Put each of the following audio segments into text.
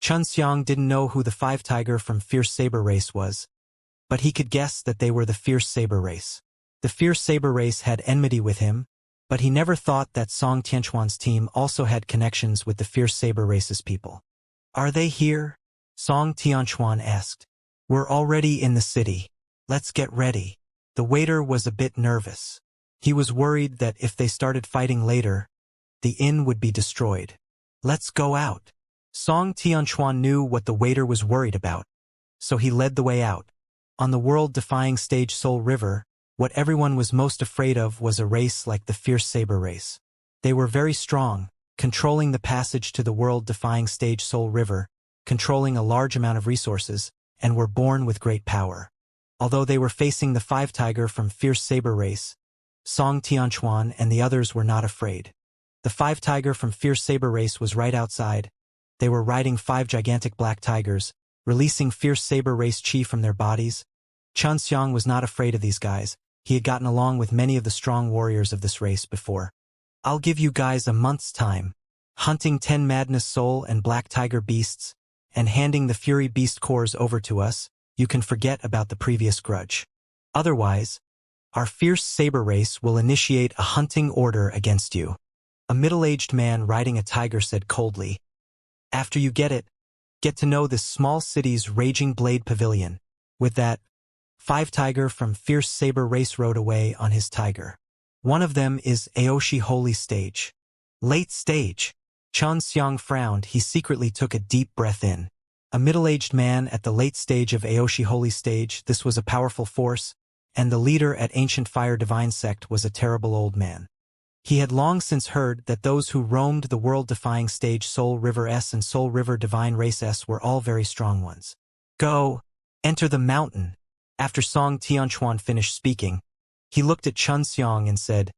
Xianxia didn't know who the five tiger from Fierce Saber Race was, but he could guess that they were the Fierce Saber Race. The Fierce Saber Race had enmity with him, but he never thought that Song Tianquan's team also had connections with the Fierce Saber Race's people. Are they here? Song Tianquan asked. We're already in the city. Let's get ready. The waiter was a bit nervous. He was worried that if they started fighting later, the inn would be destroyed. Let's go out. Song Tianquan knew what the waiter was worried about, so he led the way out. On the world-defying stage Soul River, what everyone was most afraid of was a race like the Fierce Saber Race. They were very strong, controlling the passage to the world-defying stage Soul River, controlling a large amount of resources, and were born with great power. Although they were facing the five tiger from Fierce Saber Race, Song Tianquan and the others were not afraid. The five tiger from Fierce Saber Race was right outside. They were riding 5 gigantic black tigers, releasing Fierce Saber Race chi from their bodies. Xianxia was not afraid of these guys. He had gotten along with many of the strong warriors of this race before. I'll give you guys a month's time, hunting 10 Madness Soul and Black Tiger beasts, and handing the Fury Beast cores over to us. You can forget about the previous grudge. Otherwise, our Fierce Saber Race will initiate a hunting order against you. A middle-aged man riding a tiger said coldly. After you get to know this small city's Raging Blade Pavilion. With that, 5 tiger from Fierce Saber Race rode away on his tiger. One of them is Aoshi Holy Stage. Late stage. Xianxia frowned. He secretly took a deep breath in. A middle-aged man at the late stage of Aoshi Holy Stage. This was a powerful force, and the leader at Ancient Fire Divine Sect was a terrible old man. He had long since heard that those who roamed the world-defying stage Soul River S and Soul River Divine Race S were all very strong ones. Go! Enter the mountain! After Song Tianquan finished speaking, he looked at Xianxia and said,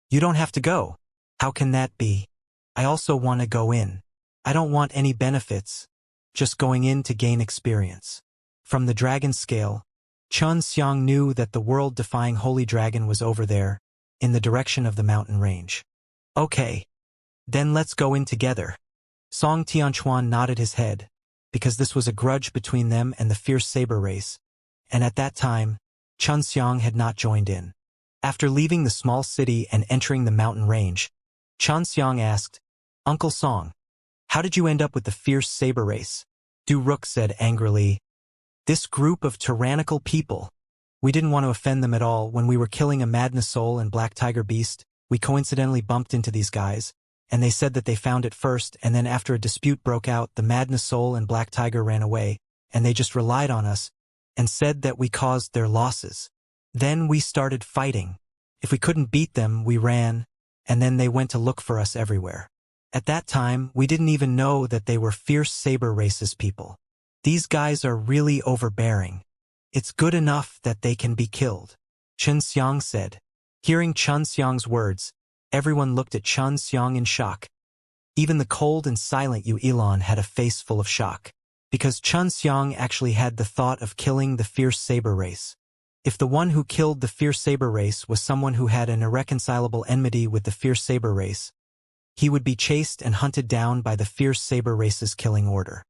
You don't have to go. How can that be? I also want to go in. I don't want any benefits, just going in to gain experience. From the dragon scale, Xianxia knew that the world-defying holy dragon was over there, in the direction of the mountain range. Okay. Then let's go in together. Song Tianquan nodded his head, because this was a grudge between them and the Fierce Saber Race, and at that time, Xianxia had not joined in. After leaving the small city and entering the mountain range, Xianxia asked, Uncle Song, how did you end up with the Fierce Saber Race? Du Rook said angrily, This group of tyrannical people. We didn't want to offend them at all. When we were killing a Madness Soul and Black Tiger Beast, we coincidentally bumped into these guys, and they said that they found it first, and then after a dispute broke out, the Madness Soul and Black Tiger ran away, and they just relied on us, and said that we caused their losses. Then we started fighting. If we couldn't beat them, we ran, and then they went to look for us everywhere. At that time, we didn't even know that they were Fierce Saber Race's people. These guys are really overbearing. It's good enough that they can be killed, Xianxia said. Hearing Xianxia's words, everyone looked at Xianxia in shock. Even the cold and silent Yu Ilan had a face full of shock, because Xianxia actually had the thought of killing the Fierce Saber Race. If the one who killed the Fierce Saber Race was someone who had an irreconcilable enmity with the Fierce Saber Race, he would be chased and hunted down by the Fierce Saber Race's killing order.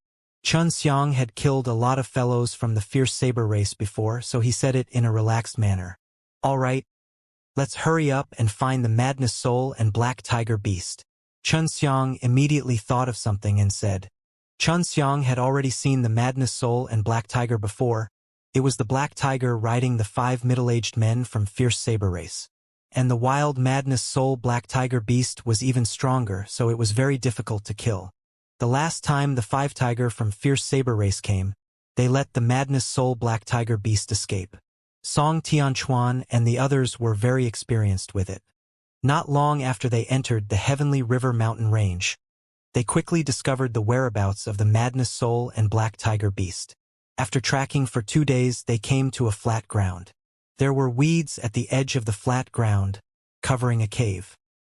Xianxia had killed a lot of fellows from the Fierce Saber Race before, so he said it in a relaxed manner. All right, let's hurry up and find the Madness Soul and Black Tiger Beast. Xianxia immediately thought of something and said. Xianxia had already seen the Madness Soul and Black Tiger before. It was the Black Tiger riding the 5 middle-aged men from Fierce Saber Race. And the wild Madness Soul Black Tiger Beast was even stronger, so it was very difficult to kill. The last time the 5 tiger from Fierce Saber Race came, they let the Madness Soul Black Tiger Beast escape. Song Tianquan and the others were very experienced with it. Not long after they entered the Heavenly River mountain range, they quickly discovered the whereabouts of the Madness Soul and Black Tiger Beast. After tracking for 2 days, they came to a flat ground. There were weeds at the edge of the flat ground, covering a cave.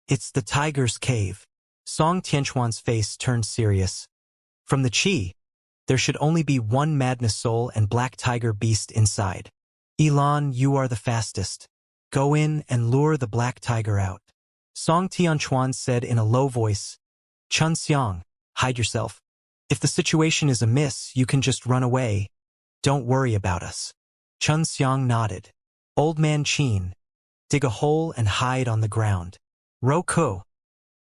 It's the Tiger's Cave. Song Tianquan's face turned serious. From the chi, there should only be 1 Madness Soul and Black Tiger Beast inside. Ilan, you are the fastest. Go in and lure the Black Tiger out. Song Tianquan said in a low voice. Xianxia, hide yourself. If the situation is amiss, you can just run away. Don't worry about us. Xianxia nodded. Old man Qin, dig a hole and hide on the ground. Roku,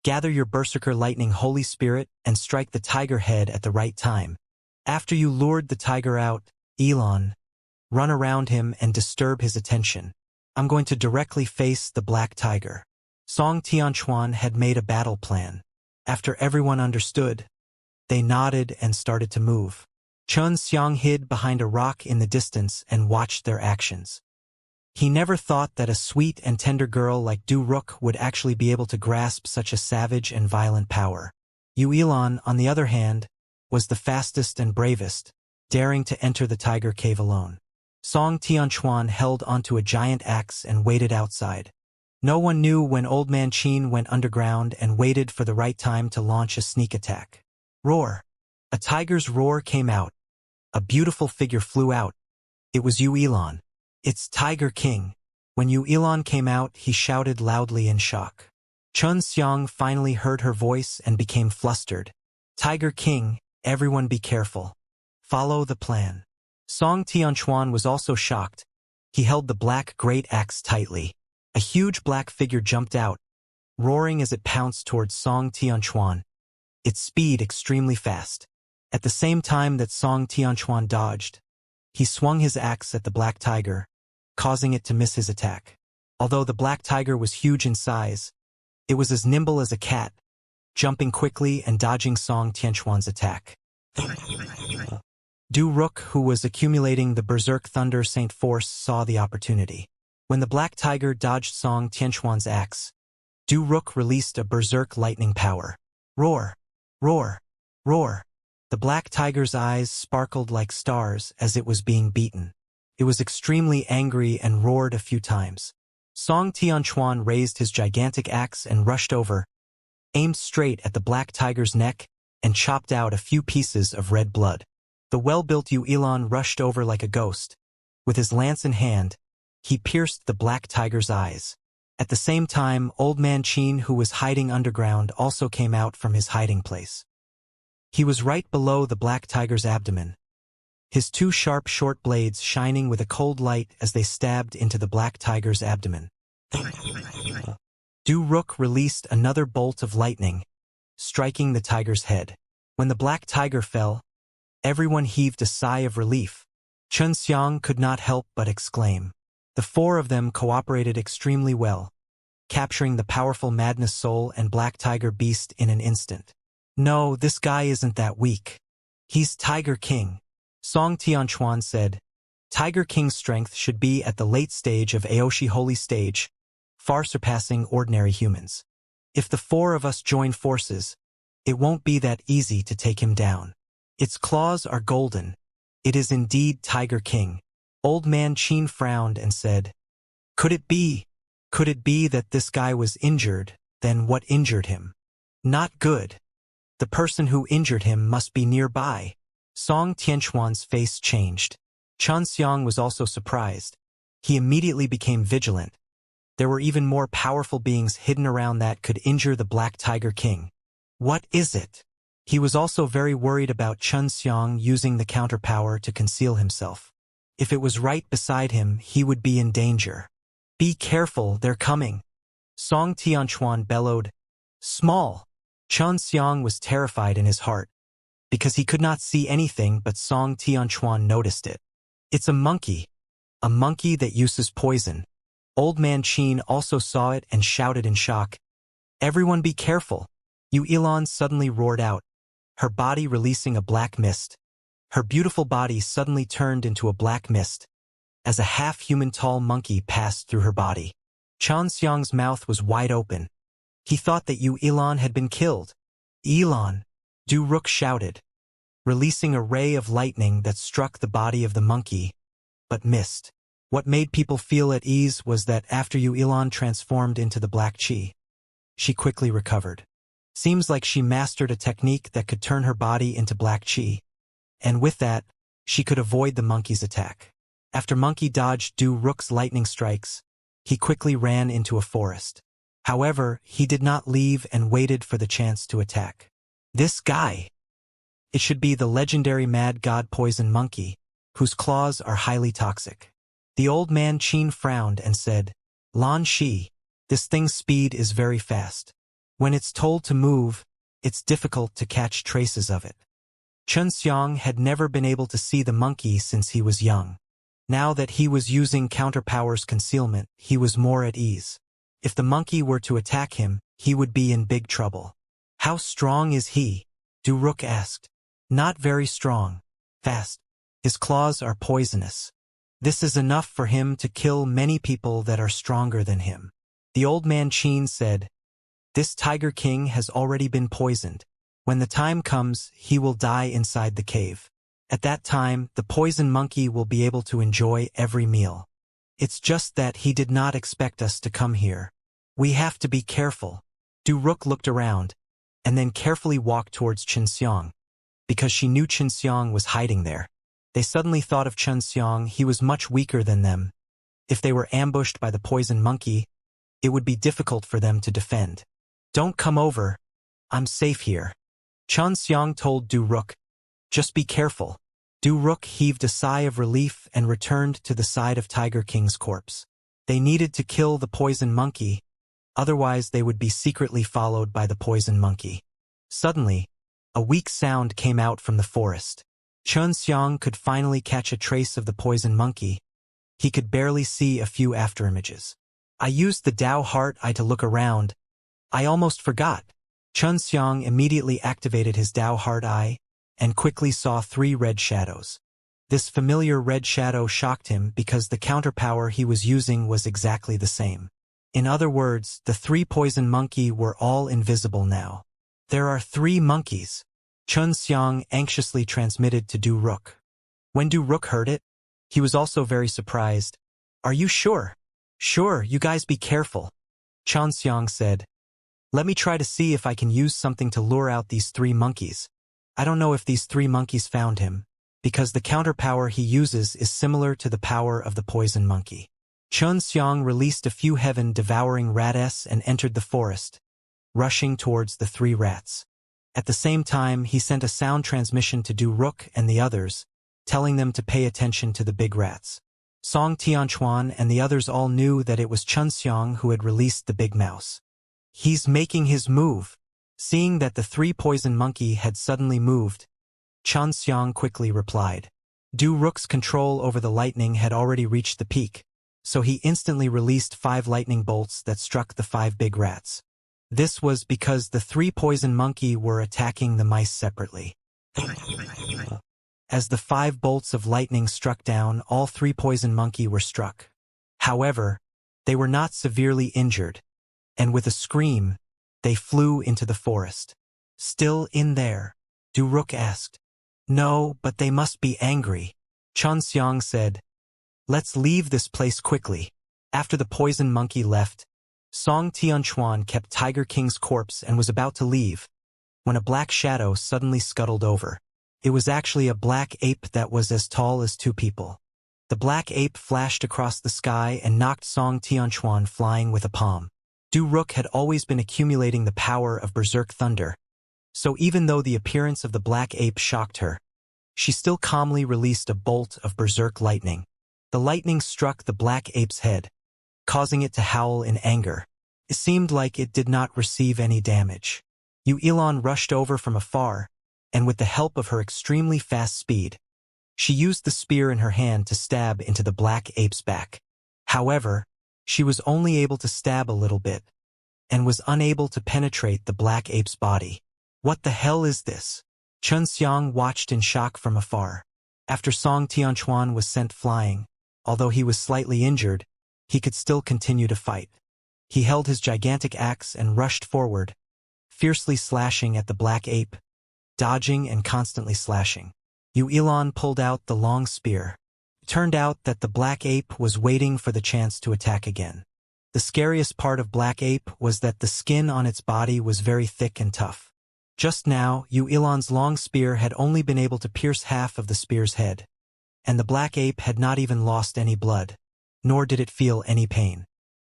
gather your berserker lightning holy spirit and strike the tiger head at the right time. After you lured the tiger out, Elon, run around him and disturb his attention. I'm going to directly face the black tiger. Song Tianquan had made a battle plan. After everyone understood, they nodded and started to move. Chun Xiang hid behind a rock in the distance and watched their actions. He never thought that a sweet and tender girl like Du Ruk would actually be able to grasp such a savage and violent power. Yu Elon, on the other hand, was the fastest and bravest, daring to enter the tiger cave alone. Song Tianquan held onto a giant axe and waited outside. No one knew when Old Man Qin went underground and waited for the right time to launch a sneak attack. Roar! A tiger's roar came out. A beautiful figure flew out. It was Yu Elon. It's Tiger King. When Yu Elon came out, he shouted loudly in shock. Chun Xiang finally heard her voice and became flustered. Tiger King, everyone be careful. Follow the plan. Song Tianquan was also shocked. He held the black great axe tightly. A huge black figure jumped out, roaring as it pounced towards Song Tianquan, its speed extremely fast. At the same time that Song Tianquan dodged, he swung his axe at the black tiger, causing it to miss his attack. Although the black tiger was huge in size, it was as nimble as a cat, jumping quickly and dodging Song Tianquan's attack. Du Ruk, who was accumulating the Berserk Thunder Saint force, saw the opportunity. When the black tiger dodged Song Tianquan's axe, Du Ruk released a berserk lightning power. Roar! Roar! Roar! The black tiger's eyes sparkled like stars as it was being beaten. It was extremely angry and roared a few times. Song Tianquan raised his gigantic axe and rushed over, aimed straight at the black tiger's neck, and chopped out a few pieces of red blood. The well-built Yu Elon rushed over like a ghost. With his lance in hand, he pierced the black tiger's eyes. At the same time, Old Man Qin, who was hiding underground, also came out from his hiding place. He was right below the black tiger's abdomen, his two sharp short blades shining with a cold light as they stabbed into the black tiger's abdomen. Du Ruk released another bolt of lightning, striking the tiger's head. When the black tiger fell, everyone heaved a sigh of relief. Chun Xiang could not help but exclaim. The four of them cooperated extremely well, capturing the powerful Madness Soul and Black Tiger Beast in an instant. No, this guy isn't that weak. He's Tiger King. Song Tianquan said. Tiger King's strength should be at the late stage of Aoshi Holy Stage, far surpassing ordinary humans. If the four of us join forces, it won't be that easy to take him down. Its claws are golden. It is indeed Tiger King. Old Man Qin frowned and said, Could it be that this guy was injured? Then what injured him? Not good. The person who injured him must be nearby. Song Tianquan's face changed. Chun Xiang was also surprised. He immediately became vigilant. There were even more powerful beings hidden around that could injure the Black Tiger King. What is it? He was also very worried about Chun Xiang using the counterpower to conceal himself. If it was right beside him, he would be in danger. Be careful, they're coming. Song Tianquan bellowed. Small. Chun Xiang was terrified in his heart, because he could not see anything, but Song Tianquan noticed it. It's a monkey that uses poison. Old Man Qin also saw it and shouted in shock. Everyone be careful. Yu Elon suddenly roared out, her body releasing a black mist. Her beautiful body suddenly turned into a black mist, as a half-human tall monkey passed through her body. Chun Xiang's mouth was wide open. He thought that Yu Elon had been killed. Elon! Du Ruk shouted, releasing a ray of lightning that struck the body of the monkey, but missed. What made people feel at ease was that after Yu Elon transformed into the black chi, she quickly recovered. Seems like she mastered a technique that could turn her body into black chi, and with that, she could avoid the monkey's attack. After Monkey dodged Du Ruk's lightning strikes, he quickly ran into a forest. However, he did not leave and waited for the chance to attack. This guy! It should be the legendary mad god poison monkey, whose claws are highly toxic. The old man Qin frowned and said, Lan Shi, this thing's speed is very fast. When it's told to move, it's difficult to catch traces of it. Xianxia had never been able to see the monkey since he was young. Now that he was using counterpower's concealment, he was more at ease. If the monkey were to attack him, he would be in big trouble. How strong is he? Du Rook asked. Not very strong. Fast. His claws are poisonous. This is enough for him to kill many people that are stronger than him. The old man Qin said, This Tiger King has already been poisoned. When the time comes, he will die inside the cave. At that time, the poison monkey will be able to enjoy every meal. It's just that he did not expect us to come here. We have to be careful. Du Rook looked around, and then carefully walked towards Xianxia, because she knew Xianxia was hiding there. They suddenly thought of Xianxia. He was much weaker than them. If they were ambushed by the poison monkey, it would be difficult for them to defend. Don't come over. I'm safe here. Xianxia told Du Rook. Just be careful. Du Rook heaved a sigh of relief and returned to the side of Tiger King's corpse. They needed to kill the poison monkey, otherwise they would be secretly followed by the poison monkey. Suddenly, a weak sound came out from the forest. Xianxia could finally catch a trace of the poison monkey. He could barely see a few afterimages. I used the Dao Heart Eye to look around. I almost forgot. Xianxia immediately activated his Dao Heart Eye and quickly saw 3 red shadows. This familiar red shadow shocked him because the counterpower he was using was exactly the same. In other words, the 3 poison monkey were all invisible now. There are 3 monkeys. Xianxia anxiously transmitted to Du Rook. When Du Rook heard it, he was also very surprised. Are you sure? Sure, you guys be careful. Xianxia said. Let me try to see if I can use something to lure out these 3 monkeys. I don't know if these 3 monkeys found him, because the counterpower he uses is similar to the power of the poison monkey. Xianxia released a few heaven-devouring rats and entered the forest, rushing towards the 3 rats. At the same time, he sent a sound transmission to Du Rook and the others, telling them to pay attention to the big rats. Song Tianquan and the others all knew that it was Xianxia who had released the big mouse. He's making his move. Seeing that the 3 poison monkey had suddenly moved, Xianxia quickly replied. Du Rook's control over the lightning had already reached the peak, so he instantly released 5 lightning bolts that struck the 5 big rats. This was because the 3 poison monkey were attacking the mice separately. As the 5 bolts of lightning struck down, all 3 poison monkey were struck. However, they were not severely injured, and with a scream, they flew into the forest. Still in there? Du Rook asked. No, but they must be angry. Xianxia said. Let's leave this place quickly. After the poison monkey left, Song Tianquan kept Tiger King's corpse and was about to leave, when a black shadow suddenly scuttled over. It was actually a black ape that was as tall as 2 people. The black ape flashed across the sky and knocked Song Tianquan flying with a palm. Du Rook had always been accumulating the power of berserk thunder, so even though the appearance of the black ape shocked her, she still calmly released a bolt of berserk lightning. The lightning struck the black ape's head, causing it to howl in anger. It seemed like it did not receive any damage. Yu'elan rushed over from afar, and with the help of her extremely fast speed, she used the spear in her hand to stab into the black ape's back. However, she was only able to stab a little bit, and was unable to penetrate the black ape's body. What the hell is this? Xianxia watched in shock from afar. After Song Tianquan was sent flying, although he was slightly injured, he could still continue to fight. He held his gigantic axe and rushed forward, fiercely slashing at the black ape, dodging and constantly slashing. Yu'elan pulled out the long spear. It turned out that the black ape was waiting for the chance to attack again. The scariest part of black ape was that the skin on its body was very thick and tough. Just now, Yu'elan's long spear had only been able to pierce half of the spear's head, and the black ape had not even lost any blood, nor did it feel any pain.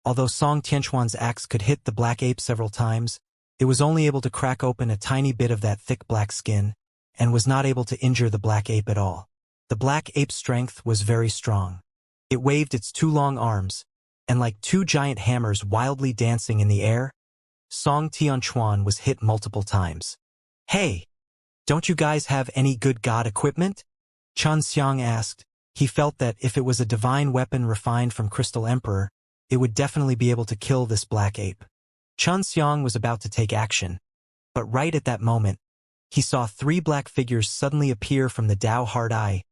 Although Song Tianquan's axe could hit the black ape several times, it was only able to crack open a tiny bit of that thick black skin, and was not able to injure the black ape at all. The black ape's strength was very strong. It waved its two long arms, and like two giant hammers wildly dancing in the air, Song Tianquan was hit multiple times. "Hey, don't you guys have any good god equipment?" Xianxia asked. He felt that if it was a divine weapon refined from Crystal Emperor, it would definitely be able to kill this black ape. Xianxia was about to take action, but right at that moment, he saw three black figures suddenly appear from the Dao Hard Eye,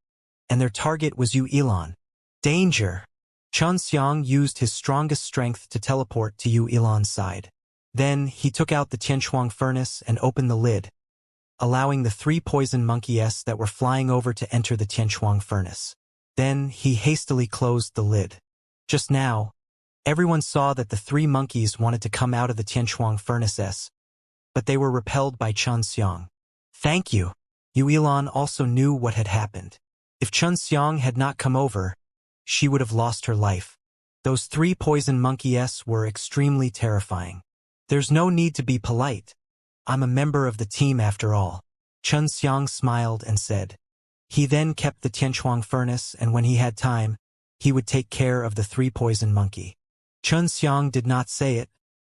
and their target was Yu Ilan. Danger! Xianxia used his strongest strength to teleport to Yu Ilan's side. Then he took out the Tianquan furnace and opened the lid, allowing the three poison monkeys that were flying over to enter the Tianquan furnace. Then he hastily closed the lid. Just now, everyone saw that the three monkeys wanted to come out of the Tianquan furnace, but they were repelled by Xianxia. "Thank you." Yu Ilan also knew what had happened. If Xianxia had not come over, she would have lost her life. Those three poison monkeys were extremely terrifying. "There's no need to be polite. I'm a member of the team after all." Xianxia smiled and said. He then kept the Tianquan furnace, and when he had time, he would take care of the three poison monkey. Xianxia did not say it,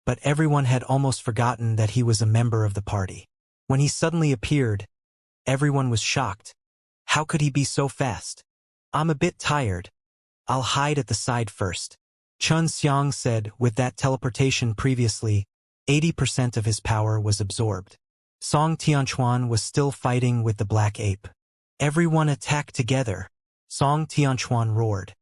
but everyone had almost forgotten that he was a member of the party. When he suddenly appeared, everyone was shocked. How could he be so fast? "I'm a bit tired. I'll hide at the side first," Xianxia said. With that teleportation previously, 80% of his power was absorbed. Song Tianquan was still fighting with the black ape. "Everyone attack together," Song Tianquan roared.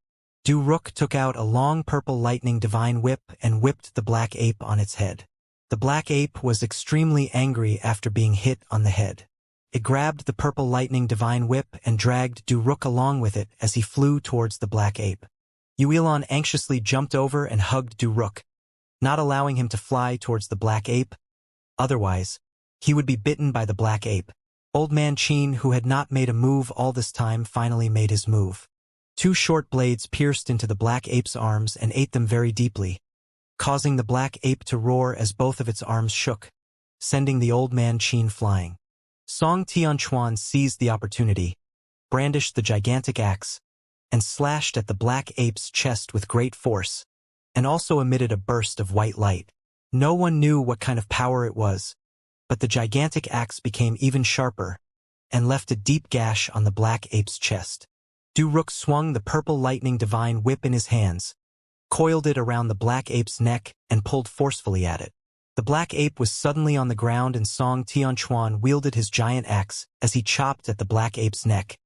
Du Rook took out a long purple lightning divine whip and whipped the black ape on its head. The black ape was extremely angry after being hit on the head. It grabbed the purple lightning divine whip and dragged Du Rook along with it as he flew towards the black ape. Yu Ilan anxiously jumped over and hugged Du Rook, not allowing him to fly towards the black ape. Otherwise, he would be bitten by the black ape. Old Man Qin, who had not made a move all this time, finally made his move. Two short blades pierced into the black ape's arms and ate them very deeply, causing the black ape to roar as both of its arms shook, sending the Old Man Qin flying. Song Tianquan seized the opportunity, brandished the gigantic axe, and slashed at the black ape's chest with great force, and also emitted a burst of white light. No one knew what kind of power it was, but the gigantic axe became even sharper and left a deep gash on the black ape's chest. Du Rook swung the purple lightning divine whip in his hands, coiled it around the black ape's neck, and pulled forcefully at it. The black ape was suddenly on the ground, and Song Tianquan wielded his giant axe as he chopped at the black ape's neck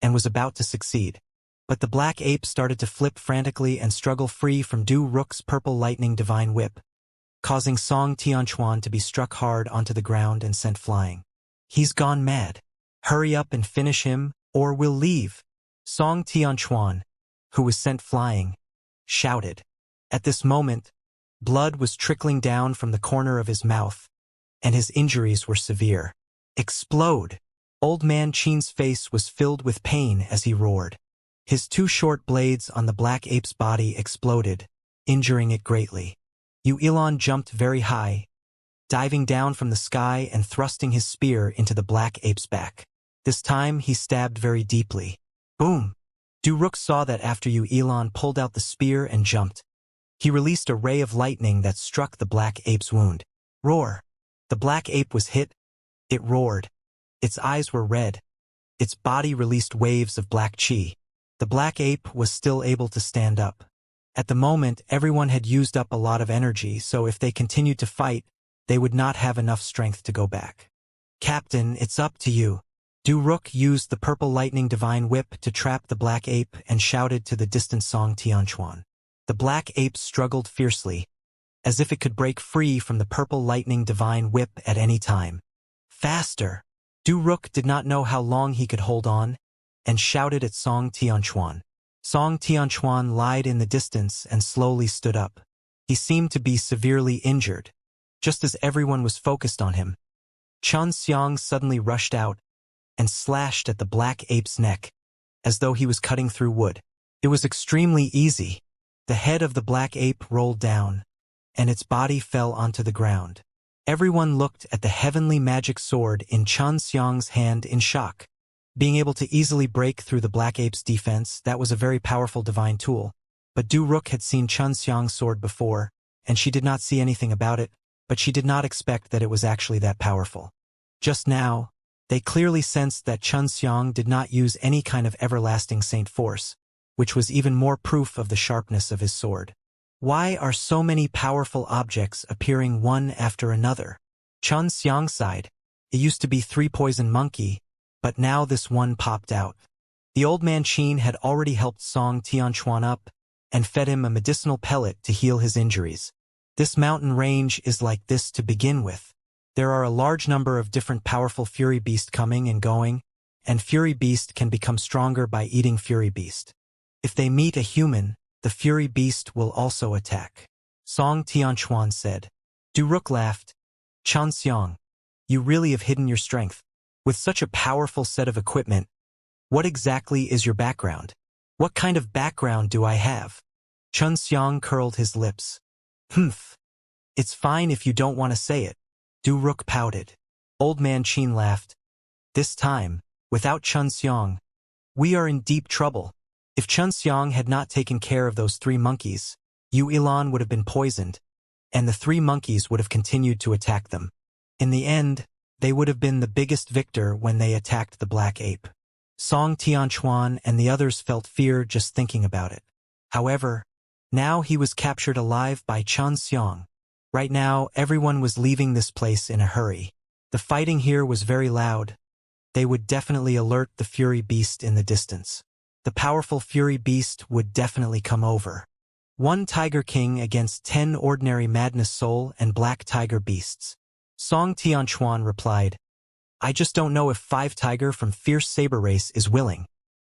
and was about to succeed. But the black ape started to flip frantically and struggle free from Du Rook's purple lightning divine whip, causing Song Tianquan to be struck hard onto the ground and sent flying. "He's gone mad. Hurry up and finish him, or we'll leave," Song Tianquan, who was sent flying, shouted. At this moment, blood was trickling down from the corner of his mouth, and his injuries were severe. "Explode!" Old Man Qin's face was filled with pain as he roared. His two short blades on the black ape's body exploded, injuring it greatly. Yu Ilan jumped very high, diving down from the sky and thrusting his spear into the black ape's back. This time he stabbed very deeply. Boom! Du Rook saw that after Yu Ilan pulled out the spear and jumped. He released a ray of lightning that struck the black ape's wound. Roar! The black ape was hit. It roared. Its eyes were red. Its body released waves of black chi. The black ape was still able to stand up. At the moment, everyone had used up a lot of energy, so if they continued to fight, they would not have enough strength to go back. "Captain, it's up to you." Du Rook used the purple lightning divine whip to trap the black ape and shouted to the distant Song Tianquan. The black ape struggled fiercely, as if it could break free from the purple lightning divine whip at any time. "Faster!" Du Rook did not know how long he could hold on, and shouted at Song Tianquan. Song Tianquan lied in the distance and slowly stood up. He seemed to be severely injured. Just as everyone was focused on him, Xianxia suddenly rushed out and slashed at the black ape's neck, as though he was cutting through wood. It was extremely easy. The head of the black ape rolled down, and its body fell onto the ground. Everyone looked at the heavenly magic sword in Xianxia's hand in shock. Being able to easily break through the black ape's defense, that was a very powerful divine tool. But Du Rook had seen Xianxia's sword before, and she did not see anything about it, but she did not expect that it was actually that powerful. Just now, they clearly sensed that Xianxia did not use any kind of everlasting saint force, which was even more proof of the sharpness of his sword. Why are so many powerful objects appearing one after another? Xianxia sighed. It used to be 3 poison monkey, but now this one popped out. The old man Qin had already helped Song Tianquan up and fed him a medicinal pellet to heal his injuries. This mountain range is like this to begin with. There are a large number of different powerful Fury Beast coming and going, and Fury Beast can become stronger by eating Fury Beast. If they meet a human, the Fury Beast will also attack. Song Tianquan said. Du Rook laughed. Xianxiang, you really have hidden your strength. With such a powerful set of equipment, what exactly is your background? What kind of background do I have? Xianxiang curled his lips. Humph. It's fine if you don't want to say it. Du Rook pouted. Old man Qin laughed. This time, without Xianxiang, we are in deep trouble. If Xianxiang had not taken care of those 3 monkeys, Yu Ilan would have been poisoned, and the 3 monkeys would have continued to attack them. In the end, they would have been the biggest victor when they attacked the black ape. Song Tianquan and the others felt fear just thinking about it. However, now he was captured alive by Xianxiang. Right now, everyone was leaving this place in a hurry. The fighting here was very loud. They would definitely alert the Fury Beast in the distance. The powerful Fury Beast would definitely come over. 1 Tiger King against 10 ordinary Madness Soul and Black Tiger Beasts. Song Tianquan replied, I just don't know if 5 Tiger from Fierce Saber Race is willing.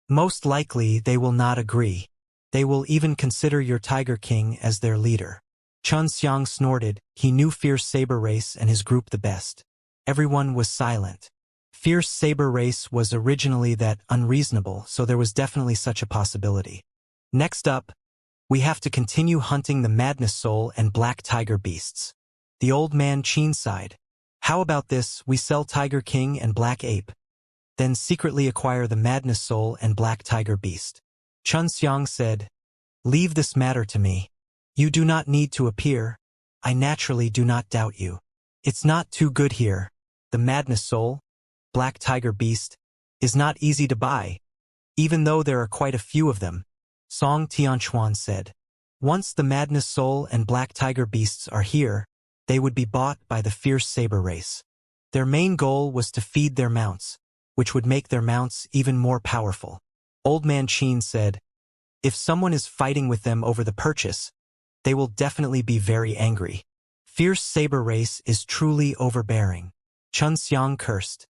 Most likely they will not agree. They will even consider your Tiger King as their leader. Xianxiang snorted. He knew Fierce Saber Race and his group the best. Everyone was silent. Fierce Saber Race was originally that unreasonable, so there was definitely such a possibility. Next up, we have to continue hunting the Madness Soul and Black Tiger Beasts. The old man Qin sighed. How about this, we sell Tiger King and Black Ape, then secretly acquire the Madness Soul and Black Tiger Beast. Xianxiang said, Leave this matter to me. You do not need to appear. I naturally do not doubt you. It's not too good here. The Madness Soul, Black Tiger Beast, is not easy to buy, even though there are quite a few of them, Song Tianquan said. Once the Madness Soul and Black Tiger Beasts are here, they would be bought by the Fierce Saber Race. Their main goal was to feed their mounts, which would make their mounts even more powerful. Old Man Qin said, If someone is fighting with them over the purchase, they will definitely be very angry. Fierce Saber Race is truly overbearing. Xianxiang cursed.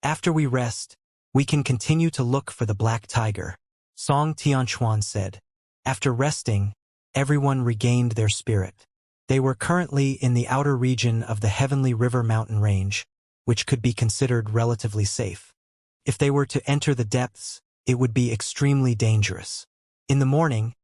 After we rest, we can continue to look for the Black Tiger, Song Tianquan said. After resting, everyone regained their spirit. They were currently in the outer region of the Heavenly River mountain range, which could be considered relatively safe. If they were to enter the depths, it would be extremely dangerous. In the morning,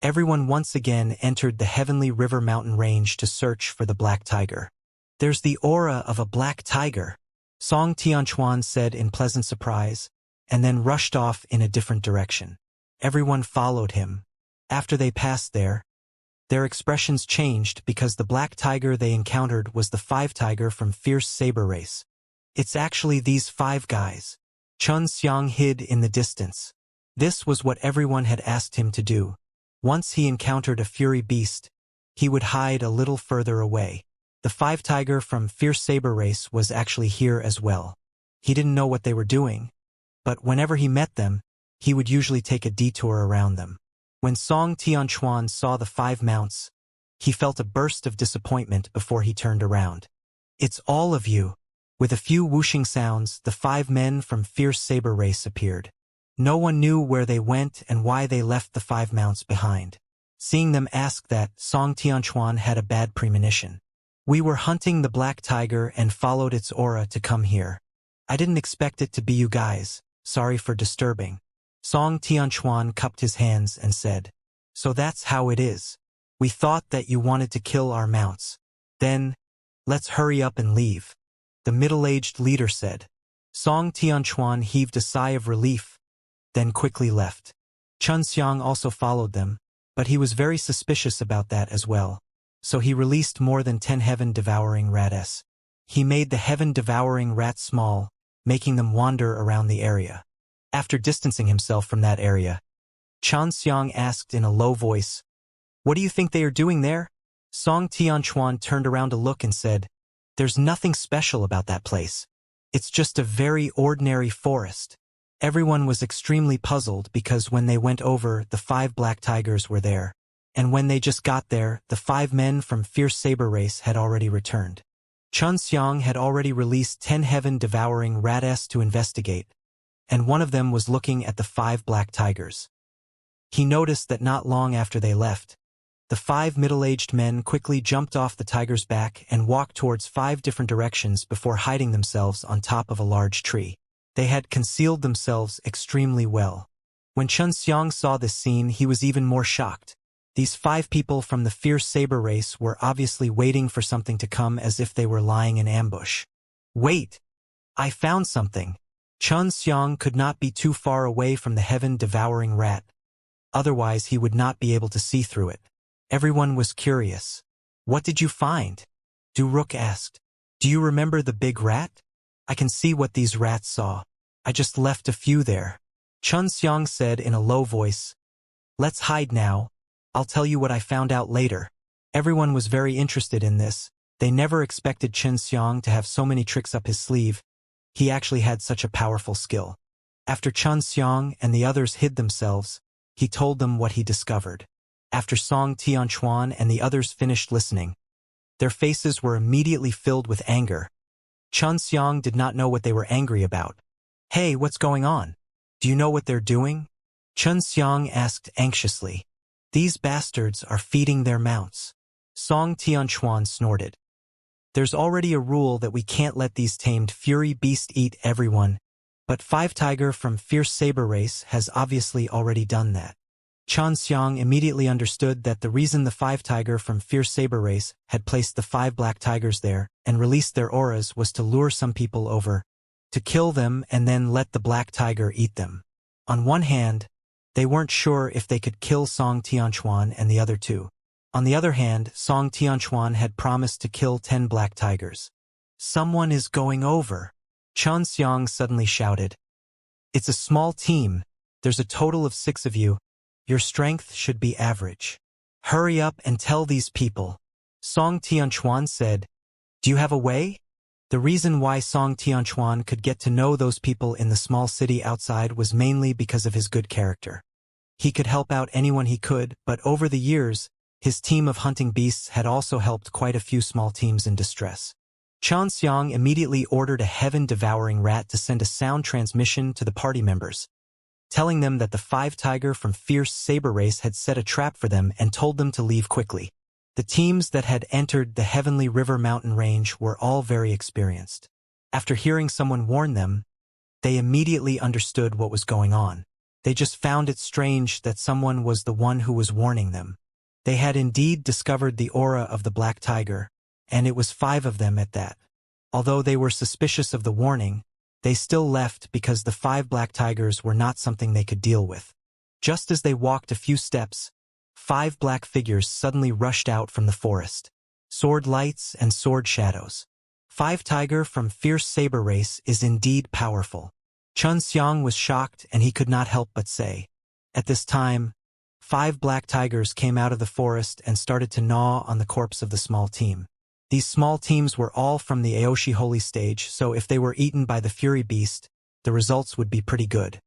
everyone once again entered the Heavenly River mountain range to search for the Black Tiger. There's the aura of a Black Tiger, Song Tianquan said in pleasant surprise, and then rushed off in a different direction. Everyone followed him. After they passed there, their expressions changed because the Black Tiger they encountered was the 5 Tiger from Fierce Saber Race. It's actually these 5 guys. Xianxiang hid in the distance. This was what everyone had asked him to do. Once he encountered a Fury Beast, he would hide a little further away. The 5 Tiger from Fierce Saber Race was actually here as well. He didn't know what they were doing, but whenever he met them, he would usually take a detour around them. When Song Tianquan saw the 5 mounts, he felt a burst of disappointment before he turned around. It's all of you. With a few whooshing sounds, the 5 men from Fierce Saber Race appeared. No one knew where they went and why they left the 5 mounts behind. Seeing them ask that, Song Tianquan had a bad premonition. We were hunting the Black Tiger and followed its aura to come here. I didn't expect it to be you guys. Sorry for disturbing. Song Tianquan cupped his hands and said, So that's how it is. We thought that you wanted to kill our mounts. Then, Let's hurry up and leave. The middle-aged leader said. Song Tianquan heaved a sigh of relief, then quickly left. Xianxia also followed them, but he was very suspicious about that as well. So he released more than 10 heaven-devouring rats. He made the heaven-devouring rats small, making them wander around the area. After distancing himself from that area, Xianxia asked in a low voice, "What do you think they are doing there?" Song Tianquan turned around to look and said, "There's nothing special about that place. It's just a very ordinary forest." Everyone was extremely puzzled because when they went over, the 5 black tigers were there. And when they just got there, the 5 men from Fierce Saber Race had already returned. Xianxia had already released 10 heaven-devouring rats to investigate, and one of them was looking at the 5 black tigers. He noticed that not long after they left, the 5 middle-aged men quickly jumped off the tiger's back and walked towards 5 different directions before hiding themselves on top of a large tree. They had concealed themselves extremely well. When Xianxia saw this scene, he was even more shocked. These 5 people from the Fierce Saber Race were obviously waiting for something to come as if they were lying in ambush. "Wait! I found something." Xianxia could not be too far away from the heaven-devouring rat. Otherwise, he would not be able to see through it. Everyone was curious. "What did you find?" Duruk asked. "Do you remember the big rat? I can see what these rats saw. I just left a few there." Xianxia said in a low voice, "Let's hide now. I'll tell you what I found out later." Everyone was very interested in this. They never expected Xianxia to have so many tricks up his sleeve. He actually had such a powerful skill. After Xianxia and the others hid themselves, he told them what he discovered. After Song Tianquan and the others finished listening, their faces were immediately filled with anger. Xianxia did not know what they were angry about. "Hey, what's going on? Do you know what they're doing?" Xianxia asked anxiously. "These bastards are feeding their mounts." Song Tianquan snorted. "There's already a rule that we can't let these tamed fury beasts eat everyone, but 5 Tiger from Fierce Saber Race has obviously already done that." Xianxia immediately understood that the reason the 5 Tiger from Fierce Saber Race had placed the 5 black tigers there and released their auras was to lure some people over, to kill them and then let the black tiger eat them. On one hand, they weren't sure if they could kill Song Tianquan and the other 2. On the other hand, Song Tianquan had promised to kill 10 black tigers. "Someone is going over," Xianxia suddenly shouted. "It's a small team. There's a total of 6 of you. Your strength should be average. Hurry up and tell these people." Song Tianquan said, "Do you have a way?" The reason why Song Tianquan could get to know those people in the small city outside was mainly because of his good character. He could help out anyone he could, but over the years, his team of hunting beasts had also helped quite a few small teams in distress. Xianxia immediately ordered a heaven-devouring rat to send a sound transmission to the party members, telling them that the 5 Tiger from Fierce Saber Race had set a trap for them and told them to leave quickly. The teams that had entered the Heavenly River mountain range were all very experienced. After hearing someone warn them, they immediately understood what was going on. They just found it strange that someone was the one who was warning them. They had indeed discovered the aura of the Black Tiger, and it was 5 of them at that. Although they were suspicious of the warning, they still left because the 5 black tigers were not something they could deal with. Just as they walked a few steps, 5 black figures suddenly rushed out from the forest. Sword lights and sword shadows. 5 Tiger from Fierce Saber Race is indeed powerful. Xianxia was shocked and he could not help but say. At this time, 5 black tigers came out of the forest and started to gnaw on the corpse of the small team. These small teams were all from the Aoshi Holy Stage, so if they were eaten by the Fury Beast, the results would be pretty good.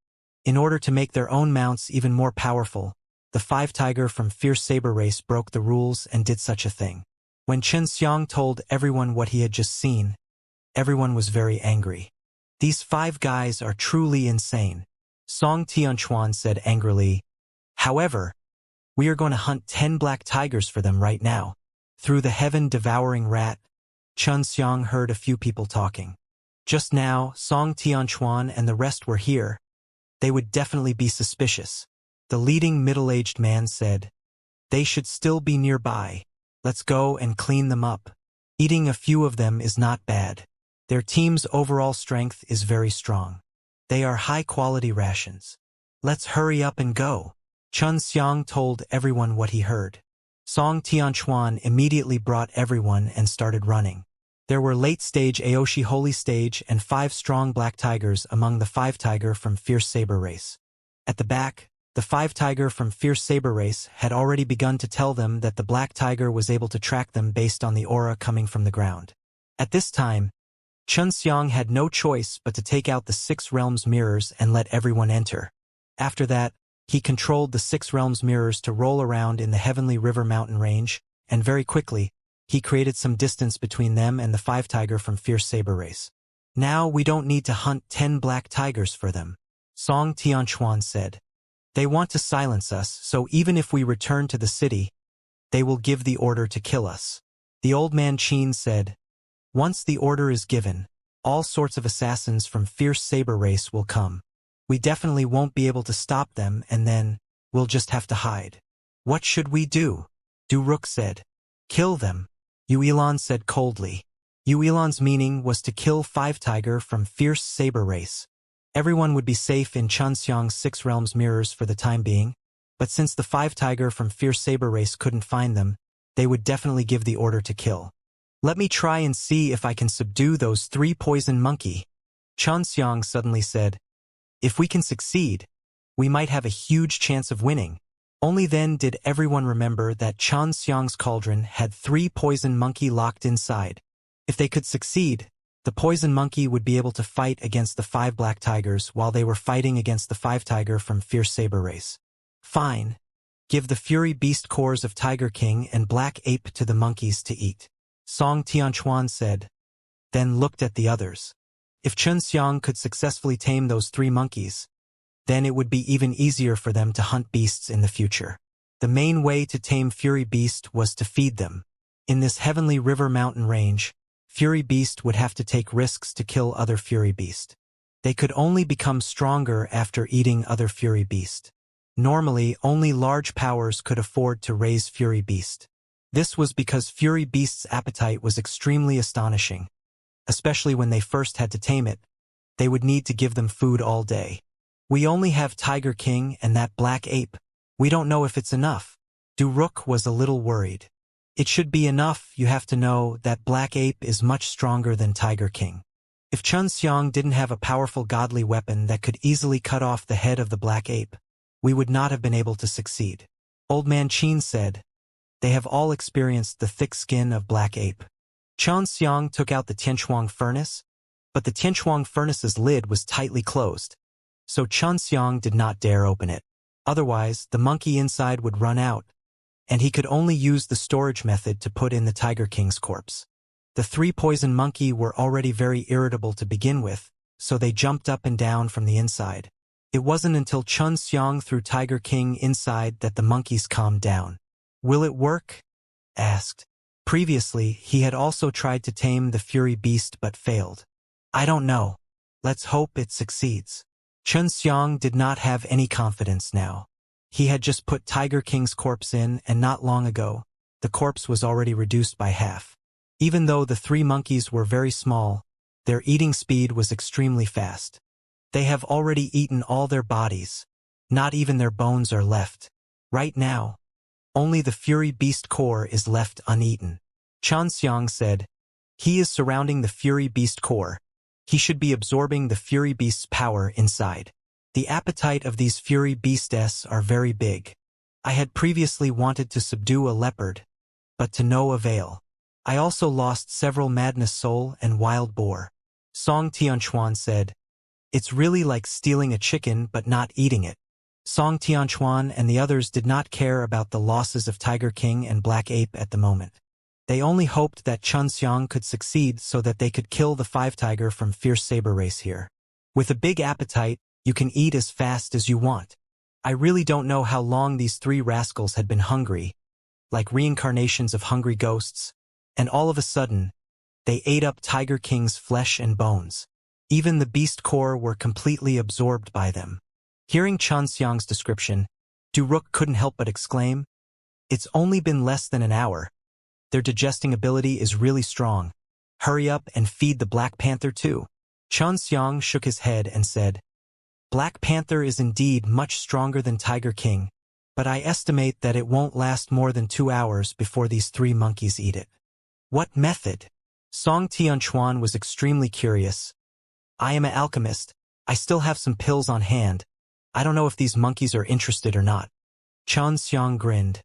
In order to make their own mounts even more powerful, the 5 Tiger from Fierce Saber Race broke the rules and did such a thing. When Xianxia told everyone what he had just seen, everyone was very angry. "These 5 guys are truly insane," Song Tianquan said angrily. "However, we are going to hunt 10 black tigers for them right now." Through the heaven-devouring rat, Xianxia heard a few people talking. Just now, Song Tianquan and the rest were here. They would definitely be suspicious. The leading middle-aged man said, "They should still be nearby. Let's go and clean them up." Eating a few of them is not bad. Their team's overall strength is very strong. They are high-quality rations. Let's hurry up and go. Chun Xiang told everyone what he heard. Song Tianchuan immediately brought everyone and started running. There were late-stage Aoshi Holy Stage and 5 strong black tigers among the 5 tiger from Fierce Saber Race. At the back, the 5 tiger from Fierce Saber Race had already begun to tell them that the black tiger was able to track them based on the aura coming from the ground. At this time, Chun Xiang had no choice but to take out the 6 realms mirrors and let everyone enter. After that, he controlled the 6 realms mirrors to roll around in the Heavenly River mountain range, and very quickly, he created some distance between them and the 5 tiger from Fierce Saber Race. Now we don't need to hunt 10 black tigers for them, Song Tianchuan said. They want to silence us, so even if we return to the city, they will give the order to kill us. The old man Qin said, once the order is given, all sorts of assassins from Fierce Saber Race will come. We definitely won't be able to stop them, and then we'll just have to hide. What should we do? Duruk said. Kill them. Yuilan said coldly. Yuilan's meaning was to kill 5 tiger from Fierce Saber Race. Everyone would be safe in Chun Xiang's 6 realms mirrors for the time being, but since the 5 tiger from Fierce Saber Race couldn't find them, they would definitely give the order to kill. Let me try and see if I can subdue those 3 poison monkey, Chun Xiang suddenly said. If we can succeed, we might have a huge chance of winning. Only then did everyone remember that Chun Xiang's cauldron had 3 poison monkey locked inside. If they could succeed, the poison monkey would be able to fight against the 5 black tigers while they were fighting against the 5 tiger from Fierce Saber Race. Fine. Give the Fury Beast cores of Tiger King and Black Ape to the monkeys to eat, Song Tianchuan said, then looked at the others. If Chun Xiang could successfully tame those 3 monkeys, then it would be even easier for them to hunt beasts in the future. The main way to tame Fury Beast was to feed them. In this Heavenly River mountain range, Fury Beast would have to take risks to kill other Fury Beast. They could only become stronger after eating other Fury Beast. Normally, only large powers could afford to raise Fury Beast. This was because Fury Beast's appetite was extremely astonishing. Especially when they first had to tame it, they would need to give them food all day. We only have Tiger King and that Black Ape. We don't know if it's enough. Duruk was a little worried. It should be enough. You have to know that Black Ape is much stronger than Tiger King. If Chun Xiang didn't have a powerful godly weapon that could easily cut off the head of the Black Ape, we would not have been able to succeed. Old Man Qin said, they have all experienced the thick skin of Black Ape. Chun Xiang took out the Tianchuan furnace, but the Tianchuan furnace's lid was tightly closed, so Chun Xiang did not dare open it. Otherwise, the monkey inside would run out, and he could only use the storage method to put in the Tiger King's corpse. The 3 poison monkey were already very irritable to begin with, so they jumped up and down from the inside. It wasn't until Chun Xiang threw Tiger King inside that the monkeys calmed down. Will it work? Asked. Previously, he had also tried to tame the Fury Beast but failed. I don't know. Let's hope it succeeds. Chun Xiang did not have any confidence now. He had just put Tiger King's corpse in, and not long ago, the corpse was already reduced by half. Even though the 3 monkeys were very small, their eating speed was extremely fast. They have already eaten all their bodies. Not even their bones are left. Right now, only the Fury Beast core is left uneaten. Chun Xiang said, he is surrounding the Fury Beast core. He should be absorbing the Fury Beast's power inside. The appetite of these Fury Beasts are very big. I had previously wanted to subdue a leopard, but to no avail. I also lost several Madness Soul and Wild Boar. Song Tianchuan said, it's really like stealing a chicken but not eating it. Song Tianchuan and the others did not care about the losses of Tiger King and Black Ape at the moment. They only hoped that Chun Xiang could succeed so that they could kill the 5 tiger from Fierce Saber Race here. With a big appetite, you can eat as fast as you want. I really don't know how long these 3 rascals had been hungry, like reincarnations of hungry ghosts, and all of a sudden, they ate up Tiger King's flesh and bones. Even the beast core were completely absorbed by them. Hearing Chun Xiang's description, Duruk couldn't help but exclaim, it's only been less than an hour. Their digesting ability is really strong. Hurry up and feed the Black Panther too. Xianxia shook his head and said, Black Panther is indeed much stronger than Tiger King, but I estimate that it won't last more than 2 hours before these 3 monkeys eat it. What method? Song Tianchuan was extremely curious. I am an alchemist. I still have some pills on hand. I don't know if these monkeys are interested or not. Chen Xiang grinned.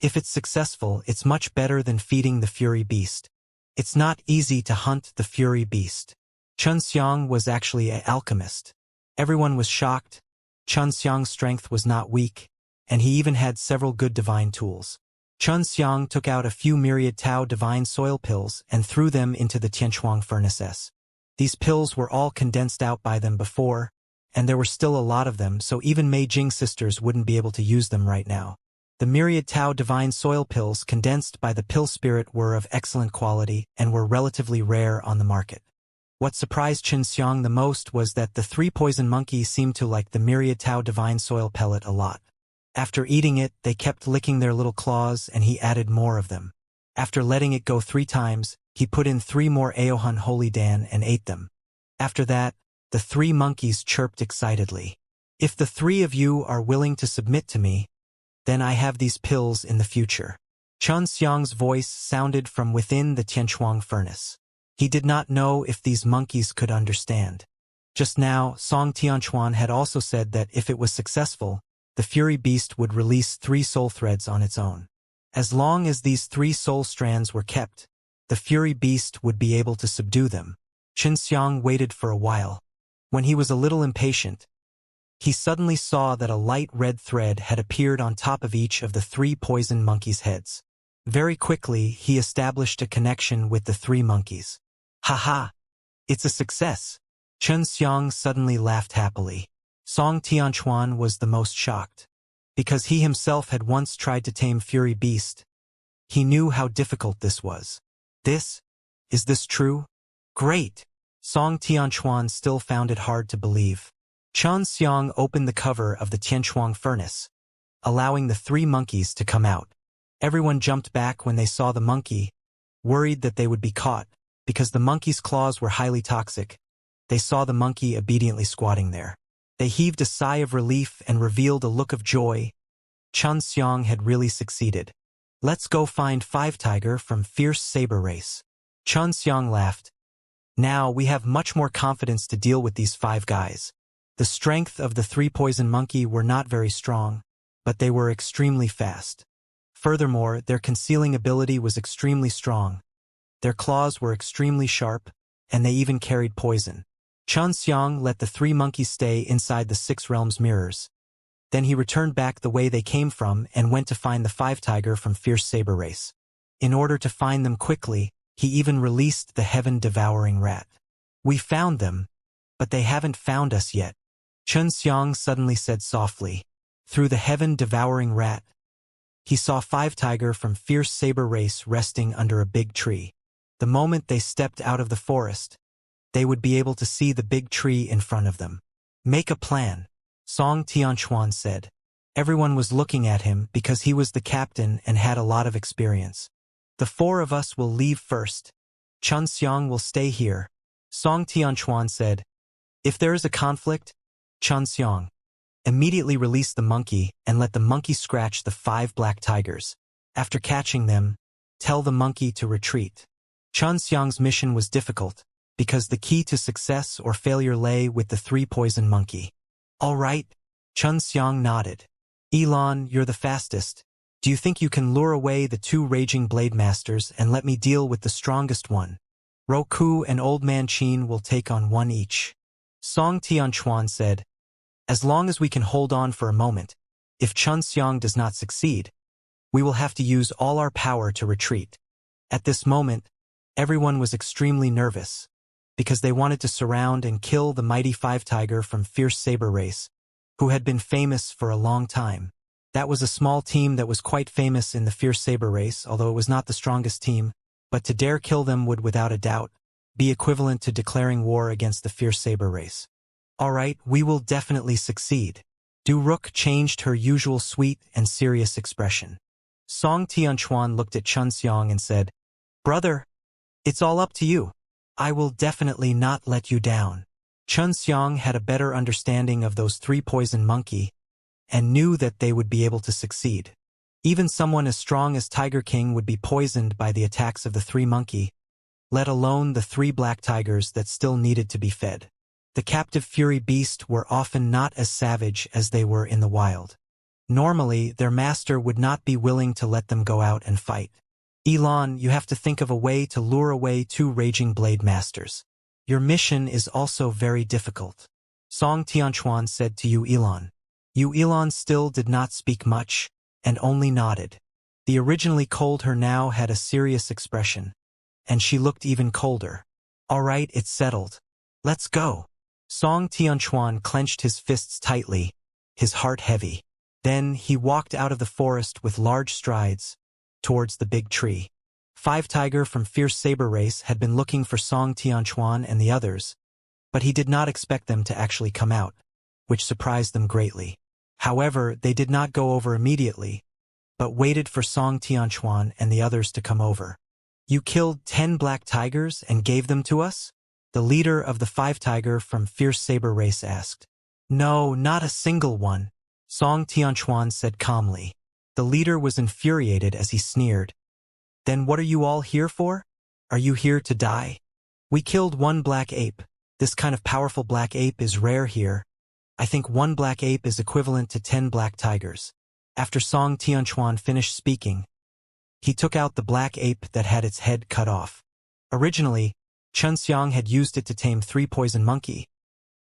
If it's successful, it's much better than feeding the Fury Beast. It's not easy to hunt the Fury Beast. Chen Xiang was actually an alchemist. Everyone was shocked. Chen Xiang's strength was not weak, and he even had several good divine tools. Chen Xiang took out a few myriad Tao divine soil pills and threw them into the Tianchuang furnaces. These pills were all condensed out by them before, and there were still a lot of them, so even Mei Jing sisters wouldn't be able to use them right now. The myriad Tao divine soil pills condensed by the pill spirit were of excellent quality and were relatively rare on the market. What surprised Chen Xiang the most was that the 3 poison monkeys seemed to like the myriad Tao divine soil pellet a lot. After eating it, they kept licking their little claws, and he added more of them. After letting it go 3 times, he put in 3 more Aohun Holy Dan and ate them. After that, the 3 monkeys chirped excitedly. If the 3 of you are willing to submit to me, then I have these pills in the future. Chen Xiang's voice sounded from within the Tianchuang furnace. He did not know if these monkeys could understand. Just now, Song Tianchuan had also said that if it was successful, the Fury Beast would release 3 soul threads on its own. As long as these 3 soul strands were kept, the Fury Beast would be able to subdue them. Chen Xiang waited for a while. When he was a little impatient, he suddenly saw that a light red thread had appeared on top of each of the 3 poison monkeys' heads. Very quickly, he established a connection with the 3 monkeys. Ha! It's a success! Chen Xiang suddenly laughed happily. Song Tianchuan was the most shocked. Because he himself had once tried to tame Fury Beast, he knew how difficult this was. Is this true? Great! Song Tianchuan still found it hard to believe. Chen Xiang opened the cover of the Tianchuang furnace, allowing the 3 monkeys to come out. Everyone jumped back when they saw the monkey, worried that they would be caught, because the monkey's claws were highly toxic. They saw the monkey obediently squatting there. They heaved a sigh of relief and revealed a look of joy. Chen Xiang had really succeeded. Let's go find 5 Tiger from Fierce Saber Race. Chen Xiang laughed. Now we have much more confidence to deal with these 5 guys. The strength of the 3 poison monkey were not very strong, but they were extremely fast. Furthermore, their concealing ability was extremely strong. Their claws were extremely sharp, and they even carried poison. Chen Xiang let the 3 monkeys stay inside the 6 realms mirrors. Then he returned back the way they came from and went to find the 5 Tiger from Fierce Saber Race. In order to find them quickly, he even released the heaven-devouring rat. We found them, but they haven't found us yet. Chen Xiang suddenly said softly. Through the heaven-devouring rat, he saw 5 Tiger from Fierce Saber Race resting under a big tree. The moment they stepped out of the forest, they would be able to see the big tree in front of them. Make a plan, Song Tianchuan said. Everyone was looking at him because he was the captain and had a lot of experience. The 4 of us will leave first. Chen Xiang will stay here, Song Tianchuan said. If there is a conflict, Chen Xiang, immediately release the monkey and let the monkey scratch the 5 black tigers. After catching them, tell the monkey to retreat. Chen Xiang's mission was difficult, because the key to success or failure lay with the 3 poison monkey. All right, Chen Xiang nodded. Elon, you're the fastest. Do you think you can lure away the 2 raging blade masters and let me deal with the strongest one? Roku and Old Man Qin will take on 1 each. Song Tianchuan said, as long as we can hold on for a moment, if Chen Xiang does not succeed, we will have to use all our power to retreat. At this moment, everyone was extremely nervous, because they wanted to surround and kill the mighty 5 Tiger from Fierce Saber Race, who had been famous for a long time. That was a small team that was quite famous in the Fierce Saber Race, although it was not the strongest team, but to dare kill them would without a doubt be equivalent to declaring war against the Fierce Saber Race. All right, we will definitely succeed. Du Rook changed her usual sweet and serious expression. Song Tianchuan looked at Xianxia and said, "Brother, it's all up to you. I will definitely not let you down." Xianxia had a better understanding of those three poison monkey and knew that they would be able to succeed. Even someone as strong as Tiger King would be poisoned by the attacks of the three monkey, let alone the three black tigers that still needed to be fed. The captive fury beast were often not as savage as they were in the wild. Normally, their master would not be willing to let them go out and fight. Elon, you have to think of a way to lure away two raging blade masters. Your mission is also very difficult. Song Tianchuan said to Yu Elon. Yu Elon still did not speak much, and only nodded. The originally cold her now had a serious expression, and she looked even colder. All right, it's settled. Let's go. Song Tianchuan clenched his fists tightly, his heart heavy. Then he walked out of the forest with large strides, towards the big tree. Five Tiger from Fierce Saber Race had been looking for Song Tianchuan and the others, but he did not expect them to actually come out, which surprised them greatly. However, they did not go over immediately, but waited for Song Tianchuan and the others to come over. You killed 10 black tigers and gave them to us? The leader of the Five Tiger from Fierce Saber Race asked. No, not a single one, Song Tianchuan said calmly. The leader was infuriated as he sneered. Then what are you all here for? Are you here to die? We killed one black ape. This kind of powerful black ape is rare here. I think one black ape is equivalent to 10 black tigers. After Song Tianchuan finished speaking, he took out the black ape that had its head cut off. Originally, Xianxia had used it to tame 3 poison monkey,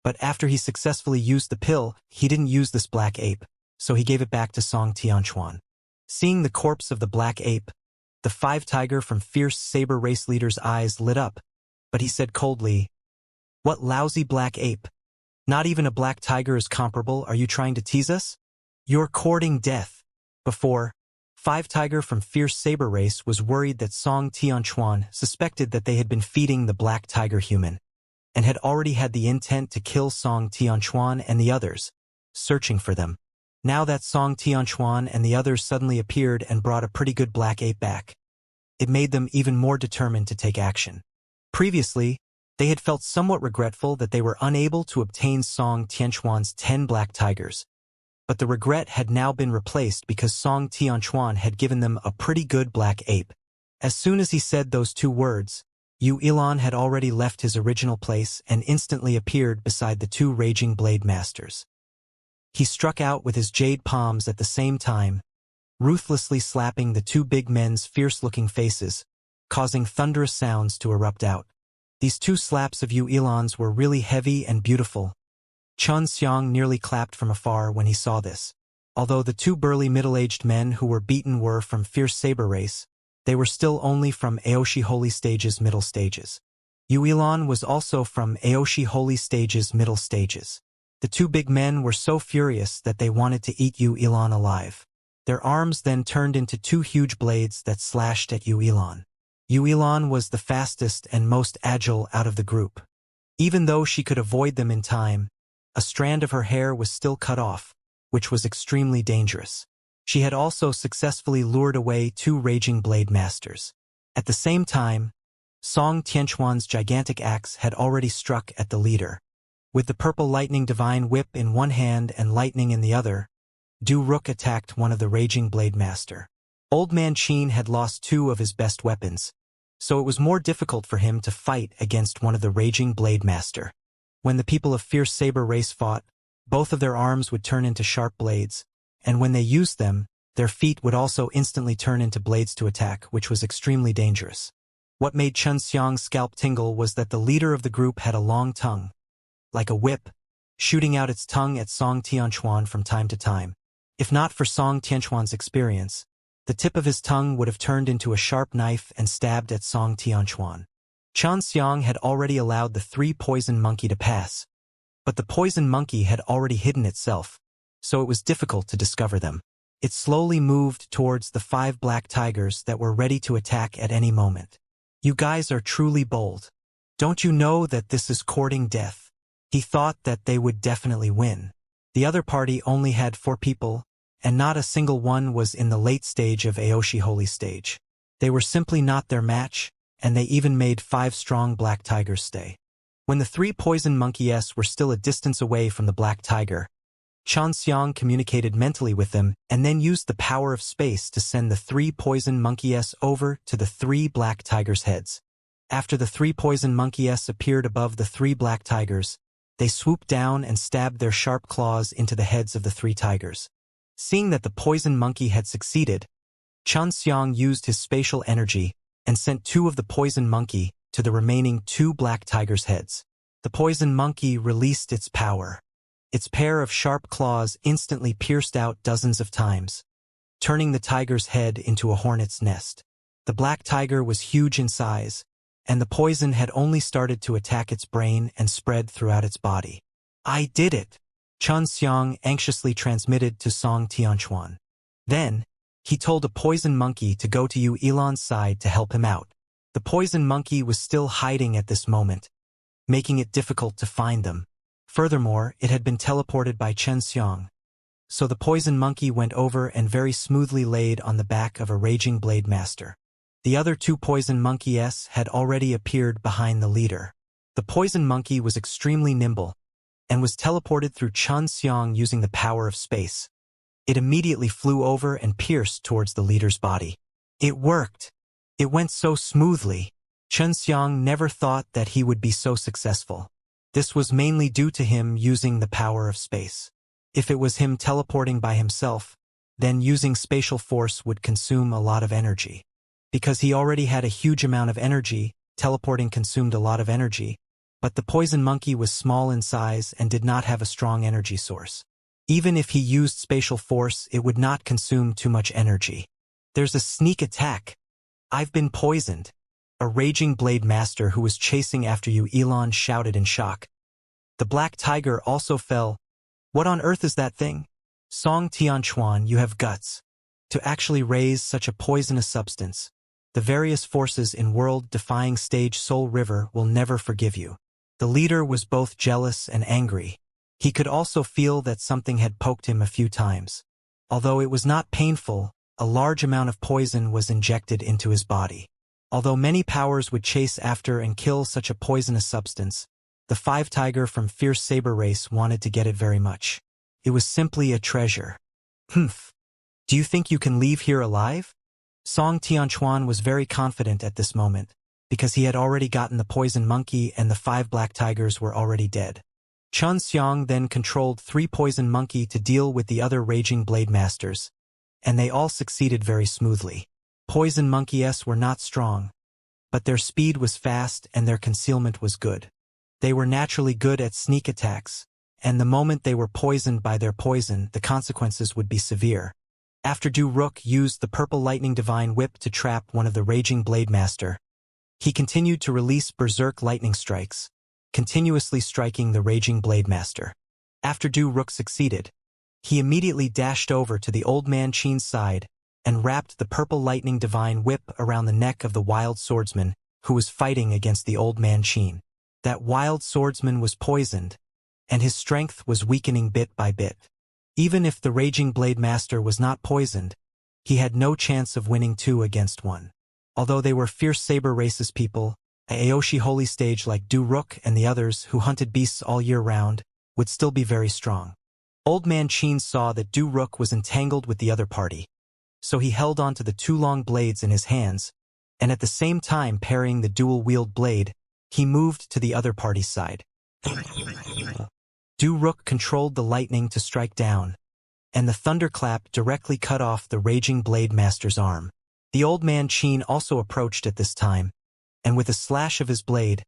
but after he successfully used the pill, he didn't use this black ape, so he gave it back to Song Tianchuan. Seeing the corpse of the black ape, the Five Tiger from Fierce Saber Race leader's eyes lit up, but he said coldly, "What lousy black ape? Not even a black tiger is comparable. Are you trying to tease us? You're courting death." Before, Five Tiger from Fierce Saber Race was worried that Song Tianchuan suspected that they had been feeding the black tiger human, and had already had the intent to kill Song Tianchuan and the others, searching for them. Now that Song Tianchuan and the others suddenly appeared and brought a pretty good black ape back, it made them even more determined to take action. Previously, they had felt somewhat regretful that they were unable to obtain Song Tianchuan's 10 black tigers, but the regret had now been replaced because Song Tianchuan had given them a pretty good black ape. As soon as he said those 2 words, Yu Elon had already left his original place and instantly appeared beside the 2 raging blade masters. He struck out with his jade palms at the same time, ruthlessly slapping the 2 big men's fierce-looking faces, causing thunderous sounds to erupt out. These 2 slaps of Yu Elon's were really heavy and beautiful. Chun Xiang nearly clapped from afar when he saw this. Although the 2 burly middle-aged men who were beaten were from Fierce Saber Race, they were still only from Aoshi Holy Stage's middle stages. Yu Elon was also from Aoshi Holy Stage's middle stages. The 2 big men were so furious that they wanted to eat Yu Elon alive. Their arms then turned into 2 huge blades that slashed at Yu Elon. Yu Elon was the fastest and most agile out of the group. Even though she could avoid them in time, a strand of her hair was still cut off, which was extremely dangerous. She had also successfully lured away 2 raging blade masters. At the same time, Song Tianchuan's gigantic axe had already struck at the leader. With the purple lightning divine whip in one hand and lightning in the other, Du Rook attacked one of the raging blade master. Old Man Qin had lost 2 of his best weapons, so it was more difficult for him to fight against one of the raging blade master. When the people of Fierce Saber Race fought, both of their arms would turn into sharp blades, and when they used them, their feet would also instantly turn into blades to attack, which was extremely dangerous. What made Chun Xiang's scalp tingle was that the leader of the group had a long tongue, like a whip, shooting out its tongue at Song Tianchuan from time to time. If not for Song Tianchuan's experience, the tip of his tongue would have turned into a sharp knife and stabbed at Song Tianchuan. Chun Xiang had already allowed the 3 poison monkey to pass, but the poison monkey had already hidden itself, so it was difficult to discover them. It slowly moved towards the 5 black tigers that were ready to attack at any moment. You guys are truly bold. Don't you know that this is courting death? He thought that they would definitely win. The other party only had 4 people, and not a single one was in the late stage of Aoshi Holy Stage. They were simply not their match, and they even made 5 strong black tigers stay. When the 3 poison monkeys were still a distance away from the black tiger, Xianxia communicated mentally with them and then used the power of space to send the 3 poison monkeys over to the 3 black tigers' heads. After the 3 poison monkeys appeared above the 3 black tigers, they swooped down and stabbed their sharp claws into the heads of the 3 tigers. Seeing that the poison monkey had succeeded, Xianxia used his spatial energy and sent 2 of the poison monkey to the remaining 2 black tigers' heads. The poison monkey released its power. Its pair of sharp claws instantly pierced out dozens of times, turning the tiger's head into a hornet's nest. The black tiger was huge in size, and the poison had only started to attack its brain and spread throughout its body. "I did it," Xianxia anxiously transmitted to Song Tianquan. Then, he told a poison monkey to go to Yu Ilan's side to help him out. The poison monkey was still hiding at this moment, making it difficult to find them. Furthermore, it had been teleported by Xianxia. So the poison monkey went over and very smoothly laid on the back of a raging blade master. The other 2 poison monkeys had already appeared behind the leader. The poison monkey was extremely nimble and was teleported through Xianxia using the power of space. It immediately flew over and pierced towards the leader's body. It worked. It went so smoothly. Xianxia never thought that he would be so successful. This was mainly due to him using the power of space. If it was him teleporting by himself, then using spatial force would consume a lot of energy. Because he already had a huge amount of energy, teleporting consumed a lot of energy, but the poison monkey was small in size and did not have a strong energy source. Even if he used spatial force, it would not consume too much energy. "There's a sneak attack. I've been poisoned," a raging blade master who was chasing after Yu Ilan shouted in shock. The black tiger also fell. "What on earth is that thing? Song Tianquan, you have guts to actually raise such a poisonous substance. The various forces in world-defying stage Soul River will never forgive you." The leader was both jealous and angry. He could also feel that something had poked him a few times. Although it was not painful, a large amount of poison was injected into his body. Although many powers would chase after and kill such a poisonous substance, the 5 tiger from Fierce Saber Race wanted to get it very much. It was simply a treasure. "Humph. Do you think you can leave here alive?" Song Tianquan was very confident at this moment, because he had already gotten the poison monkey and the 5 black tigers were already dead. Xianxia then controlled 3 poison monkey to deal with the other raging blade masters, and they all succeeded very smoothly. Poison monkeys were not strong, but their speed was fast and their concealment was good. They were naturally good at sneak attacks, and the moment they were poisoned by their poison, the consequences would be severe. After Du Rook used the purple lightning divine whip to trap one of the raging blade master, he continued to release berserk lightning strikes, continuously striking the raging blade master. After Du Rook succeeded, he immediately dashed over to the old man Qin's side and wrapped the purple lightning divine whip around the neck of the wild swordsman who was fighting against the old man Qin. That wild swordsman was poisoned, and his strength was weakening bit by bit. Even if the raging blade master was not poisoned, he had no chance of winning 2 against 1. Although they were Fierce Saber Race's people, a Aoshi Holy Stage like Du Rook and the others who hunted beasts all year round would still be very strong. Old man Qin saw that Du Rook was entangled with the other party, so he held on to the 2 long blades in his hands, and at the same time parrying the dual-wield blade, he moved to the other party's side. Du Rook controlled the lightning to strike down, and the thunderclap directly cut off the raging blade master's arm. The old man Qin also approached at this time, and with a slash of his blade,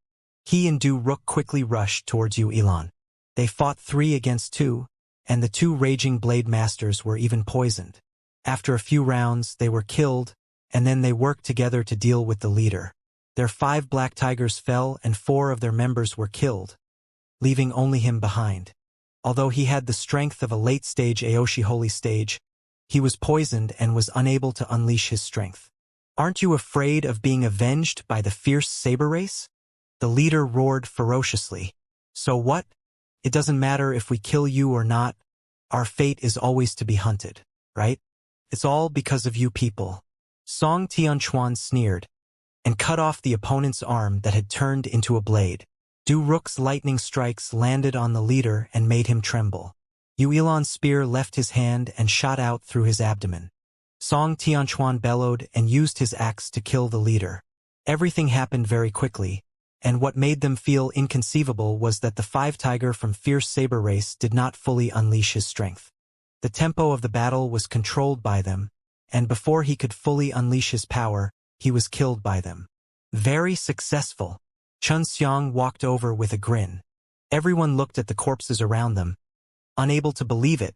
he and Du Rook quickly rushed towards Yu Ilan. They fought 3 against 2, and the 2 raging blade masters were even poisoned. After a few rounds, they were killed, and then they worked together to deal with the leader. Their 5 black tigers fell and 4 of their members were killed, leaving only him behind. Although he had the strength of a late-stage Aoshi Holy Stage, he was poisoned and was unable to unleash his strength. "Aren't you afraid of being avenged by the Fierce Saber Race?" The leader roared ferociously. "So what? It doesn't matter if we kill you or not. Our fate is always to be hunted." right? It's all because of you people. Song Tianquan sneered, and cut off the opponent's arm that had turned into a blade. Du Rook's lightning strikes landed on the leader and made him tremble. Yu Ilan's spear left his hand and shot out through his abdomen. Song Tianquan bellowed and used his axe to kill the leader. Everything happened very quickly, and what made them feel inconceivable was that the five-tiger from Fierce Saber Race did not fully unleash his strength. The tempo of the battle was controlled by them, and before he could fully unleash his power, he was killed by them. Very successful. Chun Xiang walked over with a grin. Everyone looked at the corpses around them, unable to believe it.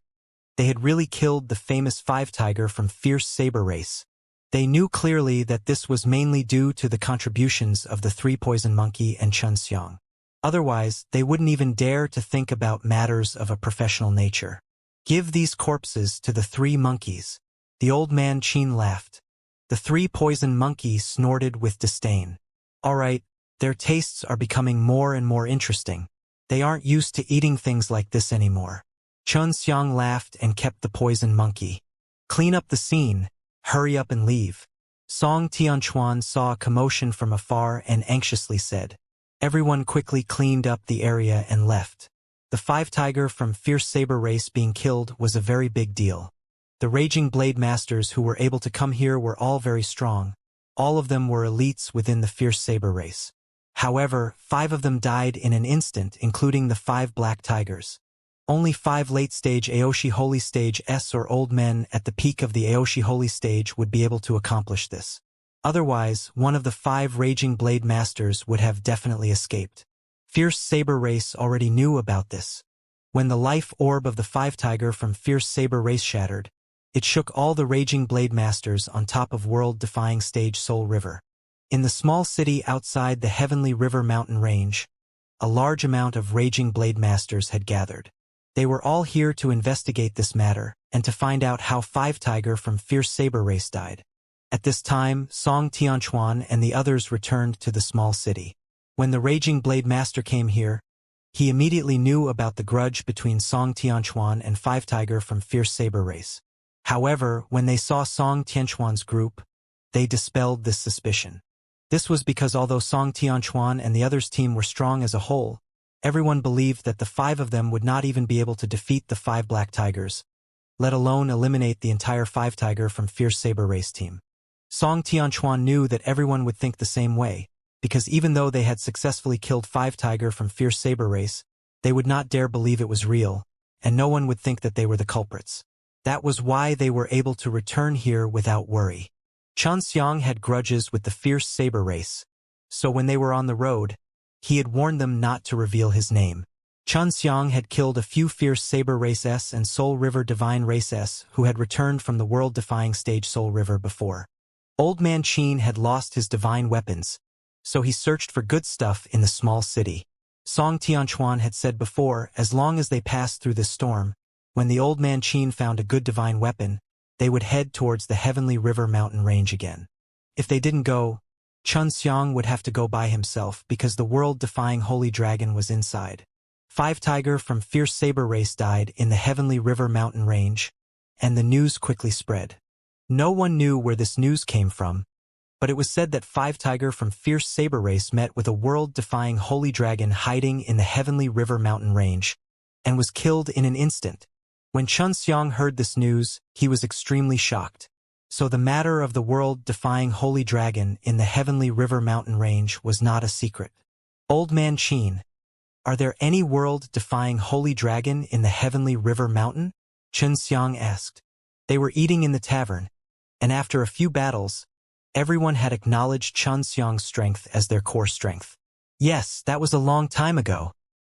They had really killed the famous five-tiger from Fierce Saber Race. They knew clearly that this was mainly due to the contributions of the three poison monkey and Chun Xiang. Otherwise, they wouldn't even dare to think about matters of a professional nature. Give these corpses to the three monkeys. The old man Qin laughed. The three poison monkeys snorted with disdain. All right, their tastes are becoming more and more interesting. They aren't used to eating things like this anymore. Chun Xiang laughed and kept the poison monkey. Clean up the scene. Hurry up and leave. Song Tianquan saw a commotion from afar and anxiously said. Everyone quickly cleaned up the area and left. The five-tiger from Fierce Saber Race being killed was a very big deal. The Raging Blade Masters who were able to come here were all very strong. All of them were elites within the Fierce Saber Race. However, 5 of them died in an instant, including the 5 Black Tigers. Only 5 late-stage Aoshi Holy Stage S or old men at the peak of the Aoshi Holy Stage would be able to accomplish this. Otherwise, one of the 5 Raging Blade Masters would have definitely escaped. Fierce Saber Race already knew about this. When the life orb of the five-tiger from Fierce Saber Race shattered, it shook all the Raging Blade Masters on top of world-defying stage Soul River. In the small city outside the Heavenly River mountain range, a large amount of Raging Blade Masters had gathered. They were all here to investigate this matter, and to find out how Five-Tiger from Fierce Saber Race died. At this time, Song Tianquan and the others returned to the small city. When the Raging Blade Master came here, he immediately knew about the grudge between Song Tianquan and Five-Tiger from Fierce Saber Race. However, when they saw Song Tianquan's group, they dispelled this suspicion. This was because although Song Tianquan and the others' team were strong as a whole, everyone believed that the 5 of them would not even be able to defeat the 5 Black Tigers, let alone eliminate the entire Five-Tiger from Fierce Saber Race team. Song Tianquan knew that everyone would think the same way, because even though they had successfully killed Five-Tiger from Fierce Saber Race, they would not dare believe it was real, and no one would think that they were the culprits. That was why they were able to return here without worry. Chun Xiang had grudges with the Fierce Saber Race, so when they were on the road, he had warned them not to reveal his name. Chun Xiang had killed a few Fierce Saber Race S and Soul River Divine Race S who had returned from the world-defying stage Soul River before. Old Man Qin had lost his divine weapons, so he searched for good stuff in the small city. Song Tianquan had said before, as long as they passed through this storm, when the Old Man Qin found a good divine weapon, they would head towards the Heavenly River mountain range again. If they didn't go, Chun Xiang would have to go by himself because the world-defying Holy Dragon was inside. Five-Tiger from Fierce Saber Race died in the Heavenly River mountain range, and the news quickly spread. No one knew where this news came from, but it was said that Five-Tiger from Fierce Saber Race met with a world-defying Holy Dragon hiding in the Heavenly River mountain range, and was killed in an instant. When Chun Xiang heard this news, he was extremely shocked. So the matter of the world-defying Holy Dragon in the Heavenly River mountain range was not a secret. Old Man Qin, are there any world-defying Holy Dragon in the Heavenly River mountain? Chun Xiang asked. They were eating in the tavern, and after a few battles, everyone had acknowledged Chun Xiang's strength as their core strength. Yes, that was a long time ago.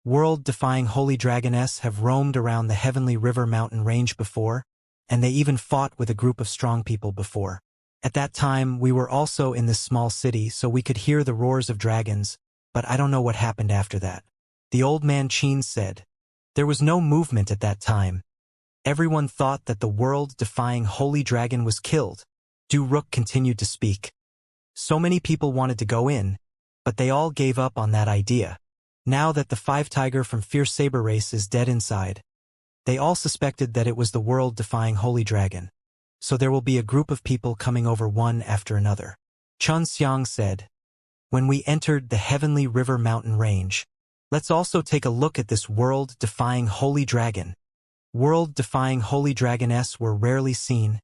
World-defying Holy Dragoness have roamed around the Heavenly River mountain range before, and they even fought with a group of strong people before. At that time, we were also in this small city, so we could hear the roars of dragons, but I don't know what happened after that. The Old Man Qin said. There was no movement at that time. Everyone thought that the world-defying Holy Dragon was killed. Du Rook continued to speak. So many people wanted to go in, but they all gave up on that idea. Now that the Five-Tiger from Fierce Saber Race is dead inside, They all suspected that it was the world-defying holy dragon. So there will be a group of people coming over one after another. Xianxia said, when we entered the heavenly river mountain range, let's also take a look at this world-defying holy dragon. World-defying holy dragoness were rarely seen,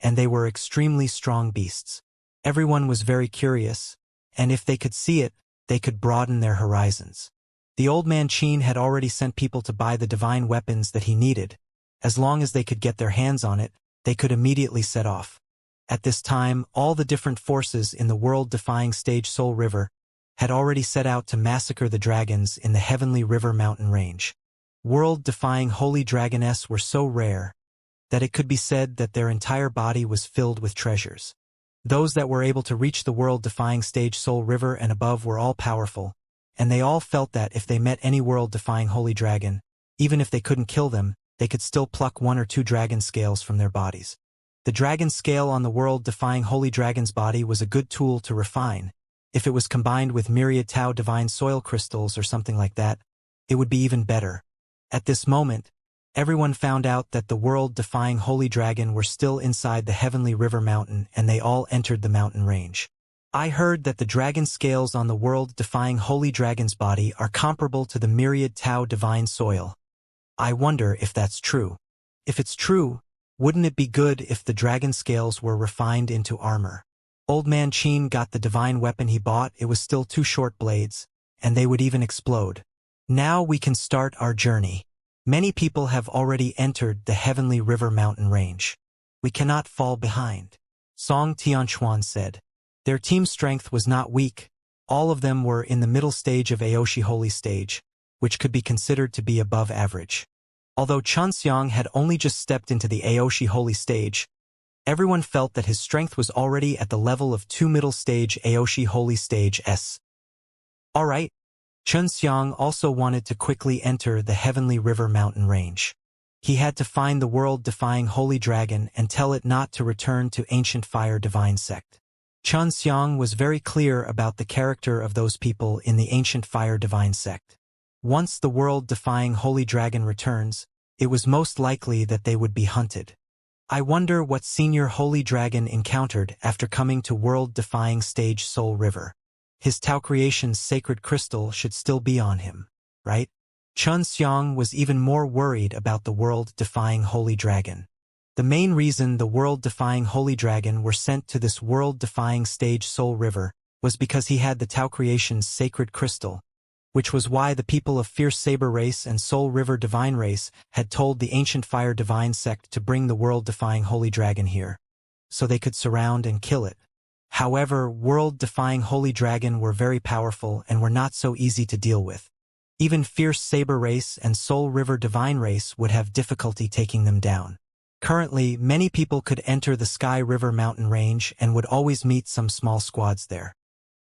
and they were extremely strong beasts. Everyone was very curious, and if they could see it, they could broaden their horizons. The old man Qin had already sent people to buy the divine weapons that he needed. As long as they could get their hands on it, they could immediately set off. At this time, all the different forces in the world-defying stage Soul River had already set out to massacre the dragons in the heavenly river mountain range. World-defying holy dragoness were so rare that it could be said that their entire body was filled with treasures. Those that were able to reach the world-defying stage Soul River and above were all powerful, and they all felt that if they met any world-defying holy dragon, even if they couldn't kill them, they could still pluck 1 or 2 dragon scales from their bodies. The dragon scale on the world-defying holy dragon's body was a good tool to refine. If it was combined with myriad Tao divine soil crystals or something like that, it would be even better. At this moment, everyone found out that the world-defying holy dragon were still inside the heavenly river mountain, and they all entered the mountain range. I heard that the dragon scales on the world-defying holy dragon's body are comparable to the myriad Tao divine soil. I wonder if that's true. If it's true, wouldn't it be good if the dragon scales were refined into armor? Old man Qin got the divine weapon he bought. It was still 2 short blades, and they would even explode. Now we can start our journey. Many people have already entered the heavenly river mountain range. We cannot fall behind. Song Tianquan said. Their team strength was not weak. All of them were in the middle stage of Aoshi Holy Stage, which could be considered to be above average. Although Xianxia had only just stepped into the Aoshi Holy Stage, everyone felt that his strength was already at the level of 2 middle stage Aoshi Holy Stage S. Alright. Xianxia also wanted to quickly enter the heavenly river mountain range. He had to find the world-defying holy dragon and tell it not to return to ancient fire divine sect. Xianxia was very clear about the character of those people in the ancient fire divine sect. Once the world-defying holy dragon returns, it was most likely that they would be hunted. I wonder what senior holy dragon encountered after coming to world-defying stage Soul River. His Tao Creation's sacred crystal should still be on him, right? Xianxia was even more worried about the world-defying holy dragon. The main reason the world-defying holy dragon were sent to this world-defying stage Soul River was because he had the Tao Creation's sacred crystal, which was why the people of Fierce Saber Race and Soul River Divine Race had told the Ancient Fire Divine Sect to bring the world-defying holy dragon here, so they could surround and kill it. However, world-defying holy dragon were very powerful and were not so easy to deal with. Even Fierce Saber Race and Soul River Divine Race would have difficulty taking them down. Currently, many people could enter the Sky River mountain range and would always meet some small squads there.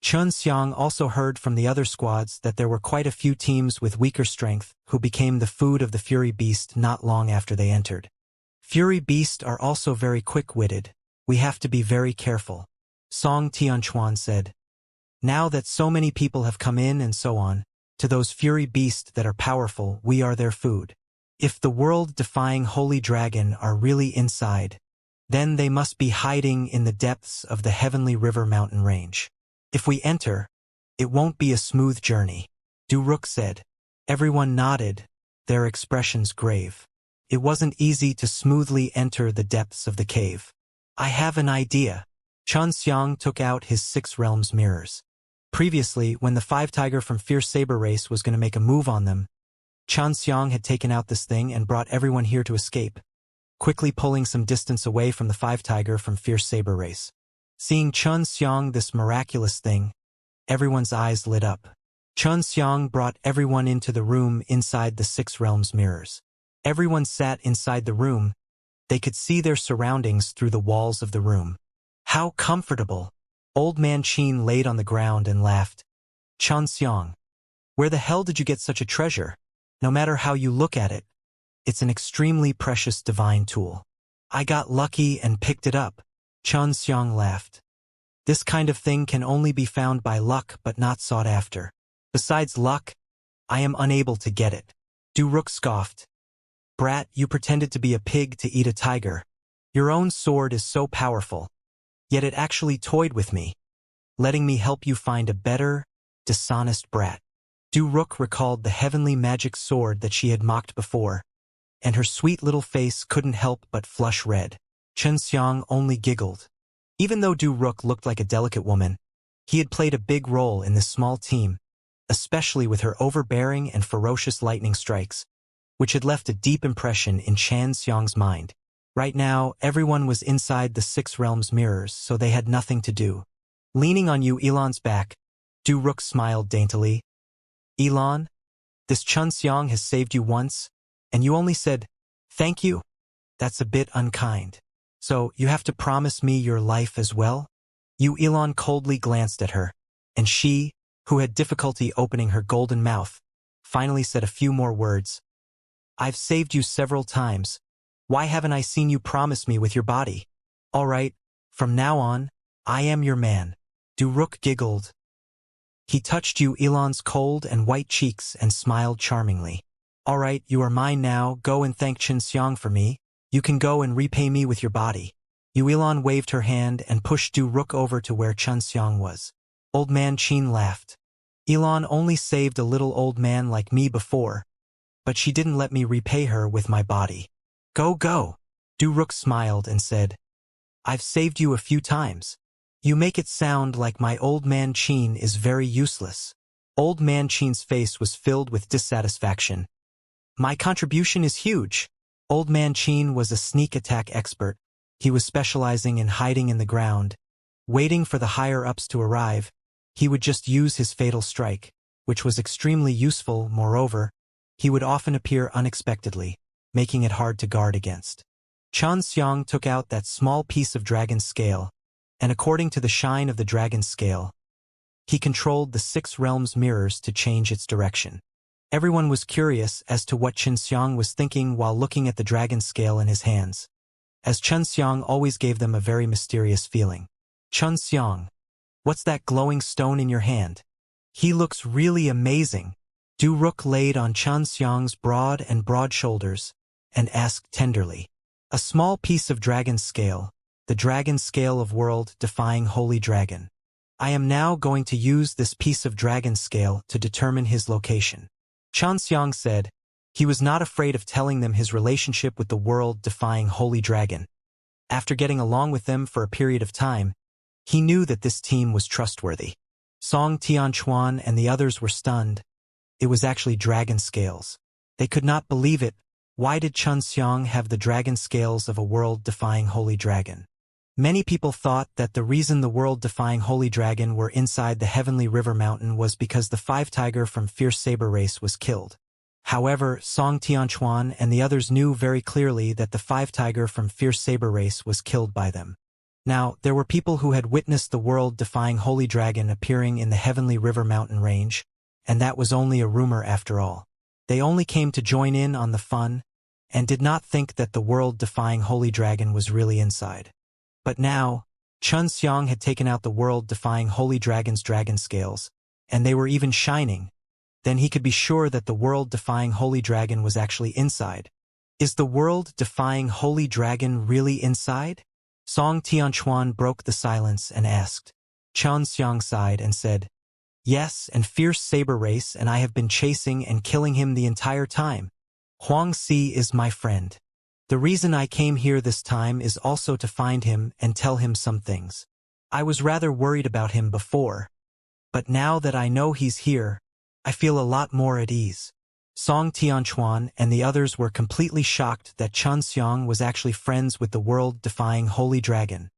Xianxia also heard from the other squads that there were quite a few teams with weaker strength who became the food of the Fury Beast not long after they entered. Fury Beast are also very quick-witted. We have to be very careful. Song Tianquan said. Now that so many people have come in and so on, to those Fury Beasts that are powerful, we are their food. If the world-defying holy dragon are really inside, then they must be hiding in the depths of the heavenly river mountain range. If we enter, it won't be a smooth journey. Duruk said. Everyone nodded, their expressions grave. It wasn't easy to smoothly enter the depths of the cave. I have an idea. Xianxia took out his 6 realms mirrors. Previously, when the 5 tiger from Fierce Saber Race was going to make a move on them, Xianxia had taken out this thing and brought everyone here to escape, quickly pulling some distance away from the 5 tiger from Fierce Saber Race. Seeing Xianxia this miraculous thing, everyone's eyes lit up. Xianxia brought everyone into the room inside the 6 realms mirrors. Everyone sat inside the room. They could see their surroundings through the walls of the room. How comfortable! Old man Qin laid on the ground and laughed. Xianxia, where the hell did you get such a treasure? No matter how you look at it, it's an extremely precious divine tool. I got lucky and picked it up. Xianxia laughed. This kind of thing can only be found by luck but not sought after. Besides luck, I am unable to get it. Duruk scoffed. Brat, you pretended to be a pig to eat a tiger. Your own sword is so powerful. Yet it actually toyed with me, letting me help you find a better, dishonest brat. Du-Ruk recalled the heavenly magic sword that she had mocked before, and her sweet little face couldn't help but flush red. Xianxia only giggled. Even though Du-Ruk looked like a delicate woman, he had played a big role in this small team, especially with her overbearing and ferocious lightning strikes, which had left a deep impression in Xianxia's mind. Right now, everyone was inside the Six Realms mirrors, so they had nothing to do. Leaning on Elon's back, Du-Ruk smiled daintily. Elon, this Xianxia has saved you once, and you only said, "Thank you." That's a bit unkind. So, you have to promise me your life as well? Elon coldly glanced at her, and she, who had difficulty opening her golden mouth, finally said a few more words. I've saved you several times. Why haven't I seen you promise me with your body? All right, from now on, I am your man. Du-Ruk giggled. He touched Elon's cold and white cheeks and smiled charmingly. All right, you are mine now. Go and thank Xianxia for me. You can go and repay me with your body. Elon waved her hand and pushed Du-Ruk over to where Xianxia was. Old Man Qin laughed. Elon only saved a little old man like me before, but she didn't let me repay her with my body. Go, go. Du-Ruk smiled and said, I've saved you a few times. You make it sound like my Old Man Qin is very useless. Old Man Qin's face was filled with dissatisfaction. My contribution is huge. Old Man Qin was a sneak attack expert. He was specializing in hiding in the ground. Waiting for the higher-ups to arrive, he would just use his fatal strike, which was extremely useful. Moreover, he would often appear unexpectedly, making it hard to guard against. Xianxia took out that small piece of dragon scale, and according to the shine of the dragon scale, he controlled the Six Realms mirrors to change its direction. Everyone was curious as to what Xianxia was thinking while looking at the dragon scale in his hands, as Xianxia always gave them a very mysterious feeling. Xianxia, what's that glowing stone in your hand? He looks really amazing. Du-Ruk laid on Xianxia's broad shoulders and asked tenderly. A small piece of dragon scale, the dragon scale of world-defying holy dragon. I am now going to use this piece of dragon scale to determine his location. Xianxia said. He was not afraid of telling them his relationship with the world-defying holy dragon. After getting along with them for a period of time, he knew that this team was trustworthy. Song Tianquan and the others were stunned. It was actually dragon scales. They could not believe it. Why did Xianxia have the dragon scales of a world-defying holy dragon? Many people thought that the reason the world-defying holy dragon were inside the heavenly river mountain was because the 5-tiger from Fierce Saber race was killed. However, Song Tianquan and the others knew very clearly that the 5-tiger from Fierce Saber race was killed by them. Now, there were people who had witnessed the world-defying holy dragon appearing in the heavenly river mountain range, and that was only a rumor after all. They only came to join in on the fun, and did not think that the world-defying holy dragon was really inside. But now, Xianxia had taken out the world-defying holy dragon's dragon scales, and they were even shining. Then he could be sure that the world-defying holy dragon was actually inside. Is the world-defying holy dragon really inside? Song Tianquan broke the silence and asked. Xianxia sighed and said, Yes, and Fierce Saber race, and I have been chasing and killing him the entire time. Huang Si is my friend. The reason I came here this time is also to find him and tell him some things. I was rather worried about him before, but now that I know he's here, I feel a lot more at ease. Song Tianquan and the others were completely shocked that Xianxia was actually friends with the world-defying holy dragon.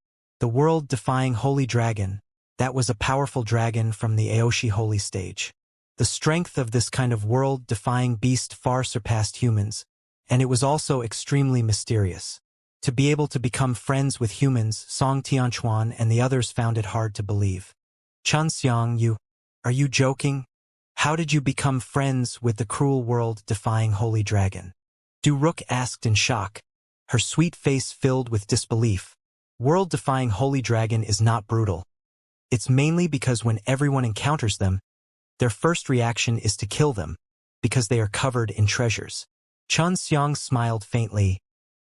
The world-defying holy dragon, that was a powerful dragon from the Aoshi holy stage. The strength of this kind of world-defying beast far surpassed humans, and it was also extremely mysterious. To be able to become friends with humans, Song Tianquan and the others found it hard to believe. Xianxia, are you joking? How did you become friends with the cruel world-defying holy dragon? Du-Ruk asked in shock, her sweet face filled with disbelief. World-defying holy dragon is not brutal. It's mainly because when everyone encounters them, their first reaction is to kill them, because they are covered in treasures. Xianxia smiled faintly.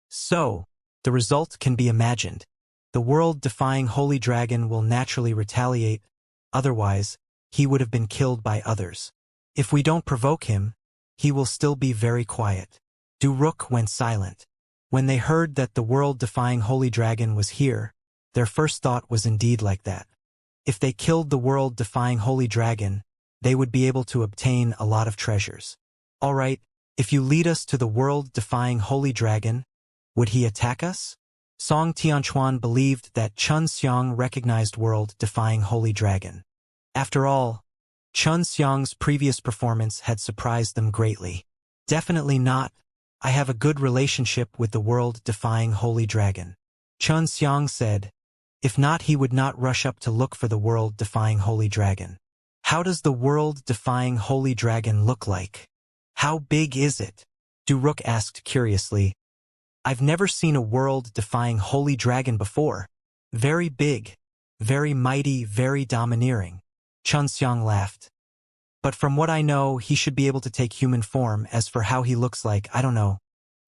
So, the result can be imagined. The world-defying holy dragon will naturally retaliate, otherwise, he would have been killed by others. If we don't provoke him, he will still be very quiet. Duruk went silent. When they heard that the world-defying holy dragon was here, their first thought was indeed like that. If they killed the world-defying holy dragon, they would be able to obtain a lot of treasures. All right, if you lead us to the world-defying holy dragon, would he attack us? Song Tianquan believed that Chun Xiang recognized world-defying holy dragon. After all, Chun Xiang's previous performance had surprised them greatly. Definitely not. I have a good relationship with the world-defying holy dragon. Chun Xiang said. If not, he would not rush up to look for the world-defying holy dragon. How does the world-defying holy dragon look like? How big is it? Duruk asked curiously. I've never seen a world-defying holy dragon before. Very big, very mighty, very domineering. Chun Xiang laughed. But from what I know, he should be able to take human form. As for how he looks like, I don't know.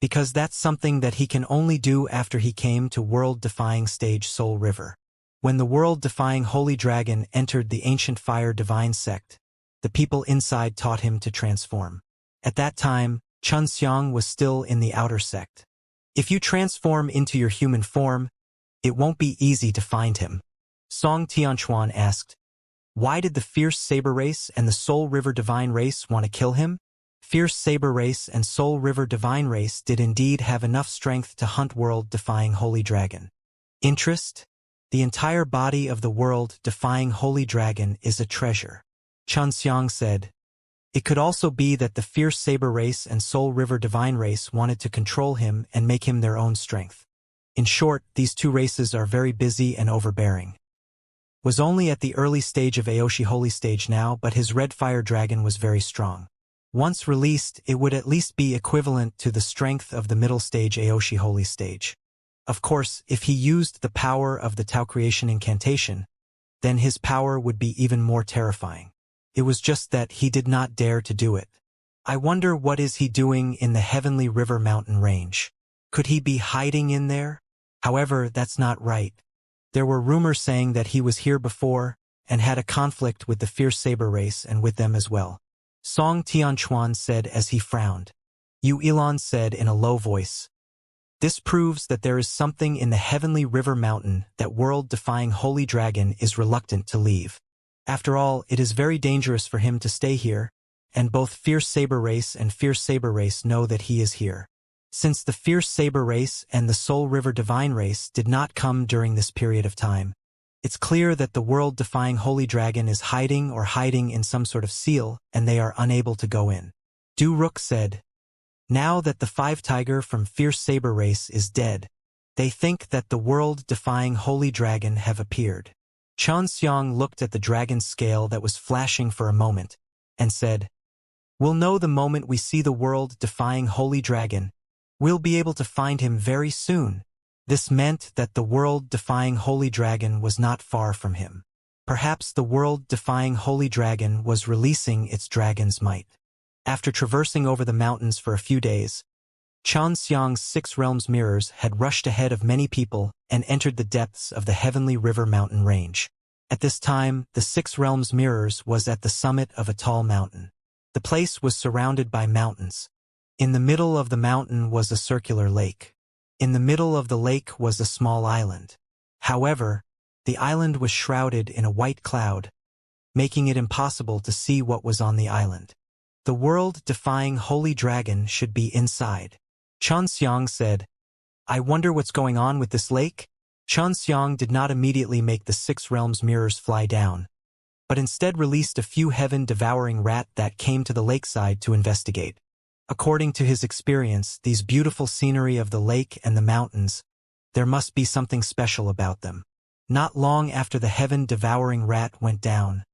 Because that's something that he can only do after he came to world-defying stage Soul River. When the world-defying holy dragon entered the ancient fire divine sect, the people inside taught him to transform. At that time, Chun Xiang was still in the outer sect. If you transform into your human form, it won't be easy to find him. Song Tianquan asked. Why did the Fierce Saber Race and the Soul River Divine Race want to kill him? Fierce Saber Race and Soul River Divine Race did indeed have enough strength to hunt world-defying holy dragon. Interest? The entire body of the world-defying holy dragon is a treasure. Chun Xiang said. It could also be that the Fierce Saber Race and Soul River Divine Race wanted to control him and make him their own strength. In short, these two races are very busy and overbearing. Was only at the early stage of Aoshi Holy Stage now, but his red fire dragon was very strong. Once released, it would at least be equivalent to the strength of the middle stage Aoshi Holy Stage. Of course, if he used the power of the Tao Creation incantation, then his power would be even more terrifying. It was just that he did not dare to do it. I wonder what is he doing in the Heavenly River mountain range. Could he be hiding in there? However, that's not right. There were rumors saying that he was here before and had a conflict with the Fierce Saber Race and with them as well. Song Tianquan said as he frowned. Yu Ilan said in a low voice. This proves that there is something in the Heavenly River mountain that world-defying holy dragon is reluctant to leave. After all, it is very dangerous for him to stay here, and both Fierce Saber Race and Fierce Saber Race know that he is here. Since the Fierce Saber Race and the Soul River Divine Race did not come during this period of time, it's clear that the world-defying holy dragon is hiding in some sort of seal, and they are unable to go in. Duruk said. Now that the 5 tiger from Fierce Saber Race is dead, they think that the world-defying holy dragon have appeared. Chun Xiang looked at the dragon's scale that was flashing for a moment, and said, We'll know the moment we see the world-defying holy dragon. We'll be able to find him very soon. This meant that the world-defying holy dragon was not far from him. Perhaps the world-defying holy dragon was releasing its dragon's might. After traversing over the mountains for a few days, Chun Xiang's 6 realms mirrors had rushed ahead of many people and entered the depths of the Heavenly River mountain range. At this time, the 6 realms mirrors was at the summit of a tall mountain. The place was surrounded by mountains. In the middle of the mountain was a circular lake. In the middle of the lake was a small island. However, the island was shrouded in a white cloud, making it impossible to see what was on the island. The world-defying holy dragon should be inside. Chun Xiang said, I wonder what's going on with this lake? Chun Xiang did not immediately make the 6 realms mirrors fly down, but instead released a few heaven-devouring rat that came to the lakeside to investigate. According to his experience, these beautiful scenery of the lake and the mountains, there must be something special about them. Not long after the heaven-devouring rat went down,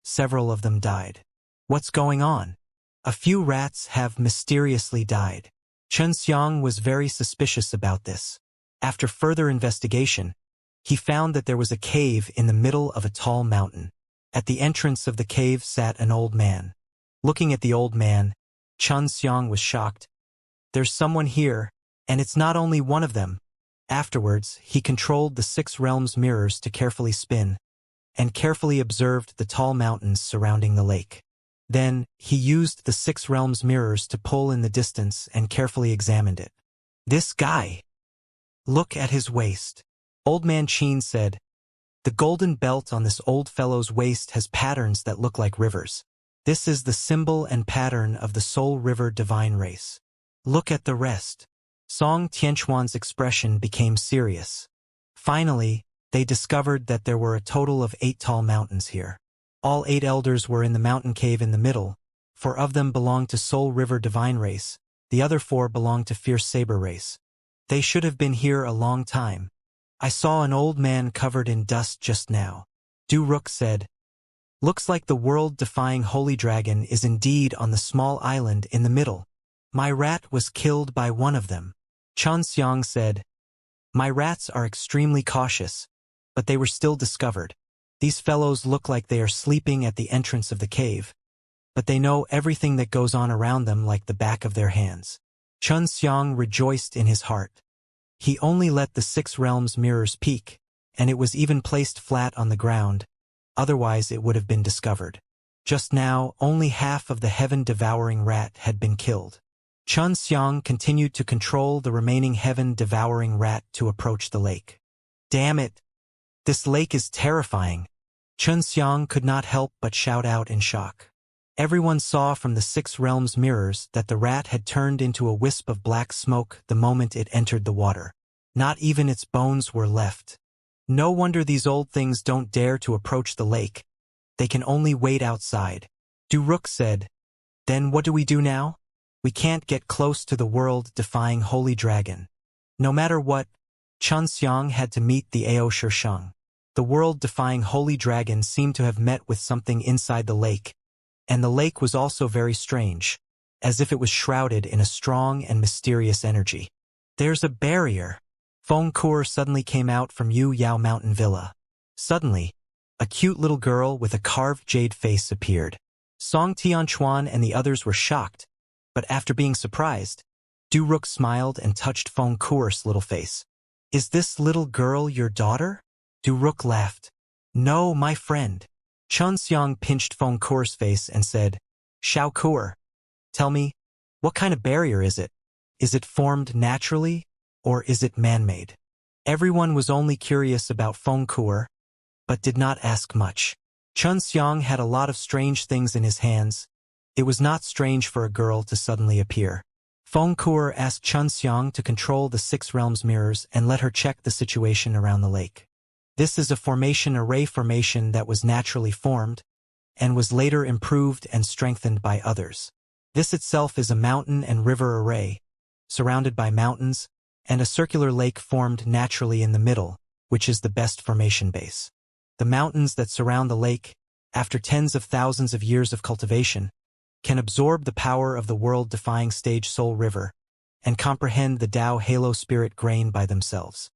several of them died. What's going on? A few rats have mysteriously died. Chun Xiang was very suspicious about this. After further investigation, he found that there was a cave in the middle of a tall mountain. At the entrance of the cave sat an old man. Looking at the old man, Chun Xiang was shocked. There's someone here, and it's not only one of them. Afterwards, he controlled the 6 realms mirrors to carefully spin, and carefully observed the tall mountains surrounding the lake. Then, he used the 6 realms mirrors to pull in the distance and carefully examined it. This guy! Look at his waist. Old Man Qin said. The golden belt on this old fellow's waist has patterns that look like rivers. This is the symbol and pattern of the Soul River divine race. Look at the rest. Song Tianquan's expression became serious. Finally, they discovered that there were a total of 8 tall mountains here. All 8 elders were in the mountain cave in the middle. 4 of them belonged to Soul River divine race, the other 4 belonged to Fierce Saber race. They should have been here a long time. I saw an old man covered in dust just now. Du Rook said. Looks like the world-defying holy dragon is indeed on the small island in the middle. My rat was killed by one of them. Xianxia said. My rats are extremely cautious, but they were still discovered. These fellows look like they are sleeping at the entrance of the cave, but they know everything that goes on around them like the back of their hands. Xianxia rejoiced in his heart. He only let the 6 realms mirrors peek, and it was even placed flat on the ground, otherwise it would have been discovered. Just now, only half of the heaven-devouring rat had been killed. Xianxia continued to control the remaining heaven-devouring rat to approach the lake. Damn it! This lake is terrifying. Xianxia could not help but shout out in shock. Everyone saw from the 6 realms mirrors that the rat had turned into a wisp of black smoke the moment it entered the water. Not even its bones were left. No wonder these old things don't dare to approach the lake. They can only wait outside. Du Rook said. Then what do we do now? We can't get close to the world-defying holy dragon. No matter what, Xianxia had to meet the Ao Shisheng. The world-defying holy dragon seemed to have met with something inside the lake, and the lake was also very strange, as if it was shrouded in a strong and mysterious energy. There's a barrier. Feng Kur suddenly came out from Yu Yao Mountain Villa. Suddenly, a cute little girl with a carved jade face appeared. Song Tianquan and the others were shocked, but after being surprised, Du Rook smiled and touched Feng Kur's little face. Is this little girl your daughter? Du Rook laughed. No, my friend. Xianxia pinched Feng Kur's face and said, Xiao Kur, tell me, what kind of barrier is it? Is it formed naturally, or is it man-made? Everyone was only curious about Feng Kur, but did not ask much. Xianxia had a lot of strange things in his hands. It was not strange for a girl to suddenly appear. Feng Kur asked Xianxia to control the 6 realms mirrors and let her check the situation around the lake. This is a formation array formation that was naturally formed, and was later improved and strengthened by others. This itself is a mountain and river array, surrounded by mountains, and a circular lake formed naturally in the middle, which is the best formation base. The mountains that surround the lake, after tens of thousands of years of cultivation, can absorb the power of the world-defying stage Soul River, and comprehend the Tao Halo Spirit grain by themselves.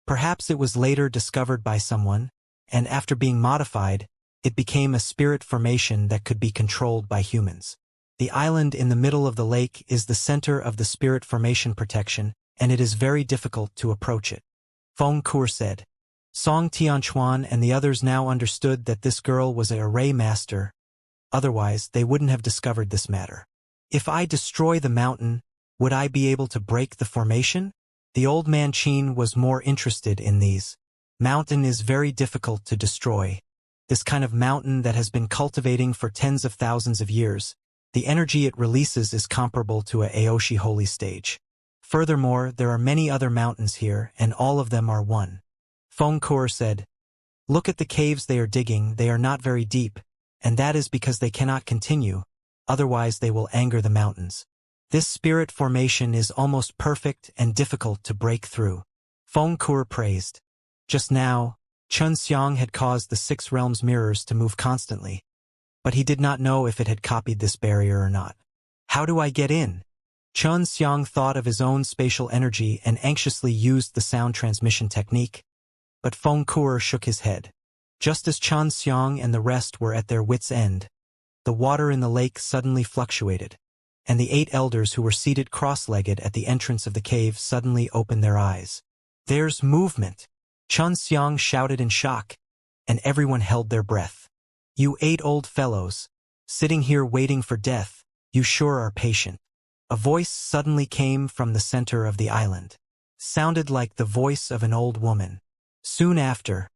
Perhaps it was later discovered by someone, and after being modified, it became a spirit formation that could be controlled by humans. The island in the middle of the lake is the center of the spirit formation protection, and it is very difficult to approach it. Feng Kur said. Song Tianquan and the others now understood that this girl was an array master, otherwise they wouldn't have discovered this matter. If I destroy the mountain, would I be able to break the formation? The old man Qin was more interested in these. Mountain is very difficult to destroy. This kind of mountain that has been cultivating for tens of thousands of years, the energy it releases is comparable to a Aoshi holy stage. Furthermore, there are many other mountains here, and all of them are one. Feng Kur said, Look at the caves they are digging, they are not very deep, and that is because they cannot continue, otherwise they will anger the mountains. This spirit formation is almost perfect and difficult to break through. Feng Kur praised. Just now, Xianxia had caused the 6 realms mirrors to move constantly, but he did not know if it had copied this barrier or not. How do I get in? Xianxia thought of his own spatial energy and anxiously used the sound transmission technique, but Feng Kur shook his head. Just as Xianxia and the rest were at their wits' end, the water in the lake suddenly fluctuated. and the 8 elders who were seated cross-legged at the entrance of the cave suddenly opened their eyes. "There's movement!" Xianxia shouted in shock, and everyone held their breath. "You 8 old fellows, sitting here waiting for death, you sure are patient." A voice suddenly came from the center of the island. Sounded like the voice of an old woman. Soon after,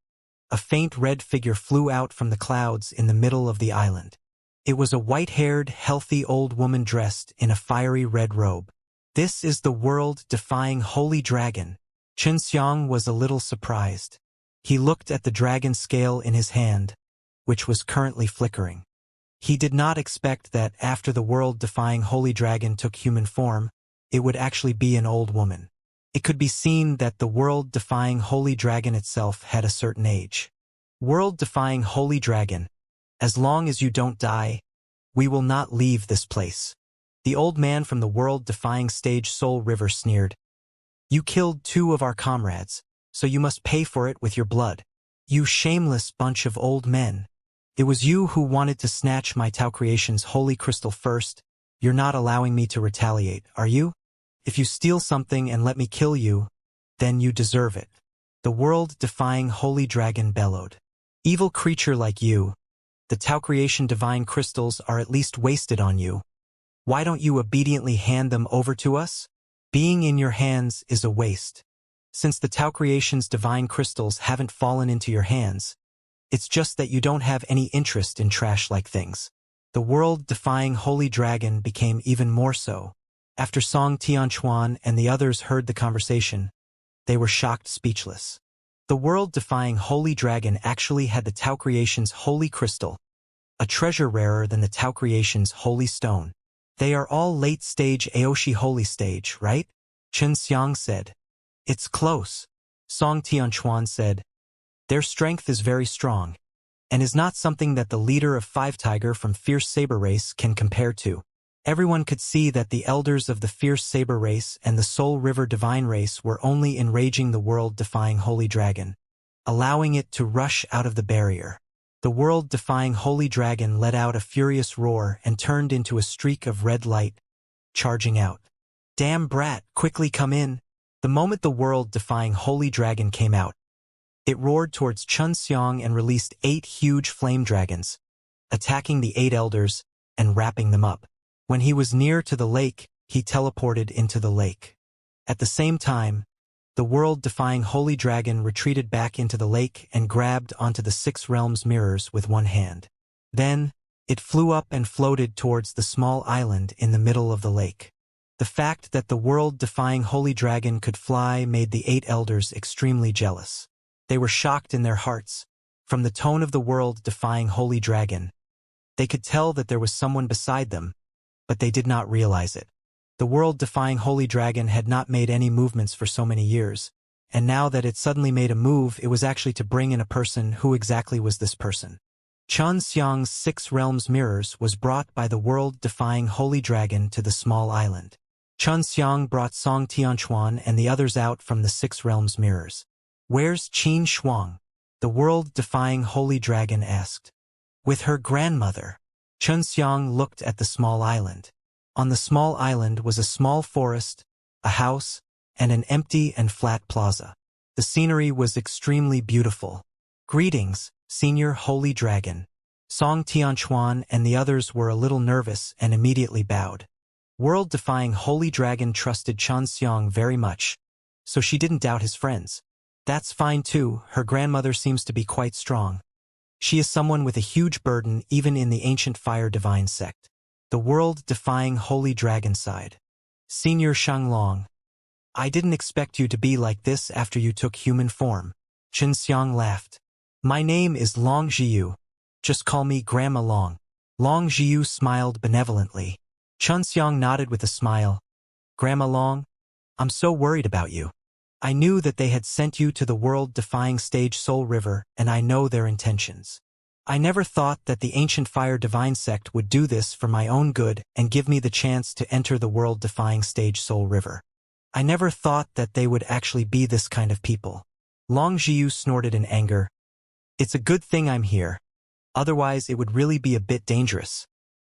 a faint red figure flew out from the clouds in the middle of the island. It was a white-haired, healthy old woman dressed in a fiery red robe. "This is the world-defying holy dragon." Xianxia was a little surprised. He looked at the dragon scale in his hand, which was currently flickering. He did not expect that after the world-defying holy dragon took human form, it would actually be an old woman. It could be seen that the world-defying holy dragon itself had a certain age. "World-defying holy dragon, as long as you don't die, we will not leave this place." The old man from the world-defying stage Soul River sneered. "You killed 2 of our comrades, so you must pay for it with your blood. You shameless bunch of old men. It was you who wanted to snatch my Tao Creation's holy crystal first. You're not allowing me to retaliate, are you? If you steal something and let me kill you, then you deserve it." The world-defying holy dragon bellowed. "Evil creature like you, the Tao Creation divine crystals are at least wasted on you. Why don't you obediently hand them over to us? Being in your hands is a waste. Since the Tao Creation's divine crystals haven't fallen into your hands, it's just that you don't have any interest in trash-like things." The world-defying holy dragon became even more so. After Song Tianquan and the others heard the conversation, they were shocked speechless. The world-defying holy dragon actually had the Tao Creation's holy crystal, a treasure rarer than the Tao Creation's holy stone. "They are all late-stage Aoshi holy stage, right?" Xianxia said. "It's close." Song Tianquan said. "Their strength is very strong, and is not something that the leader of 5 Tiger from Fierce Saber Race can compare to." Everyone could see that the elders of the Fierce Saber Race and the Soul River Divine Race were only enraging the world-defying holy dragon, allowing it to rush out of the barrier. The world-defying holy dragon let out a furious roar and turned into a streak of red light, charging out. "Damn brat, quickly come in." The moment the world-defying holy dragon came out, it roared towards Xianxia and released 8 huge flame dragons, attacking the 8 elders and wrapping them up. When he was near to the lake, he teleported into the lake. At the same time, the world-defying holy dragon retreated back into the lake and grabbed onto the 6 realms mirrors with one hand. Then, it flew up and floated towards the small island in the middle of the lake. The fact that the world-defying holy dragon could fly made the 8 elders extremely jealous. They were shocked in their hearts. From the tone of the world-defying holy dragon, they could tell that there was someone beside them, but they did not realize it. The world-defying holy dragon had not made any movements for so many years, and now that it suddenly made a move, it was actually to bring in a person. Who exactly was this person? Xianxia's 6 realms mirrors was brought by the world-defying holy dragon to the small island. Xianxia brought Song Tianquan and the others out from the 6 realms mirrors. "Where's Qin Shuang?" the world-defying holy dragon asked. "With her grandmother." Xianxia looked at the small island. On the small island was a small forest, a house, and an empty and flat plaza. The scenery was extremely beautiful. "Greetings, Senior Holy Dragon." Song Tianquan and the others were a little nervous and immediately bowed. World-defying Holy Dragon trusted Xianxia very much, so she didn't doubt his friends. That's fine too, her grandmother seems to be quite strong. She is someone with a huge burden even in the ancient fire divine sect. The world-defying Holy Dragon sighed. "Senior Shanglong, I didn't expect you to be like this after you took human form." Xianxia laughed. "My name is Long Jiu. Just call me Grandma Long." Long Jiu smiled benevolently. Xianxia nodded with a smile. "Grandma Long, I'm so worried about you. I knew that they had sent you to the world-defying stage Soul River, and I know their intentions. I never thought that the ancient fire divine sect would do this for my own good and give me the chance to enter the world-defying stage Soul River. I never thought that they would actually be this kind of people." Long Jiu snorted in anger. "It's a good thing I'm here. Otherwise it would really be a bit dangerous."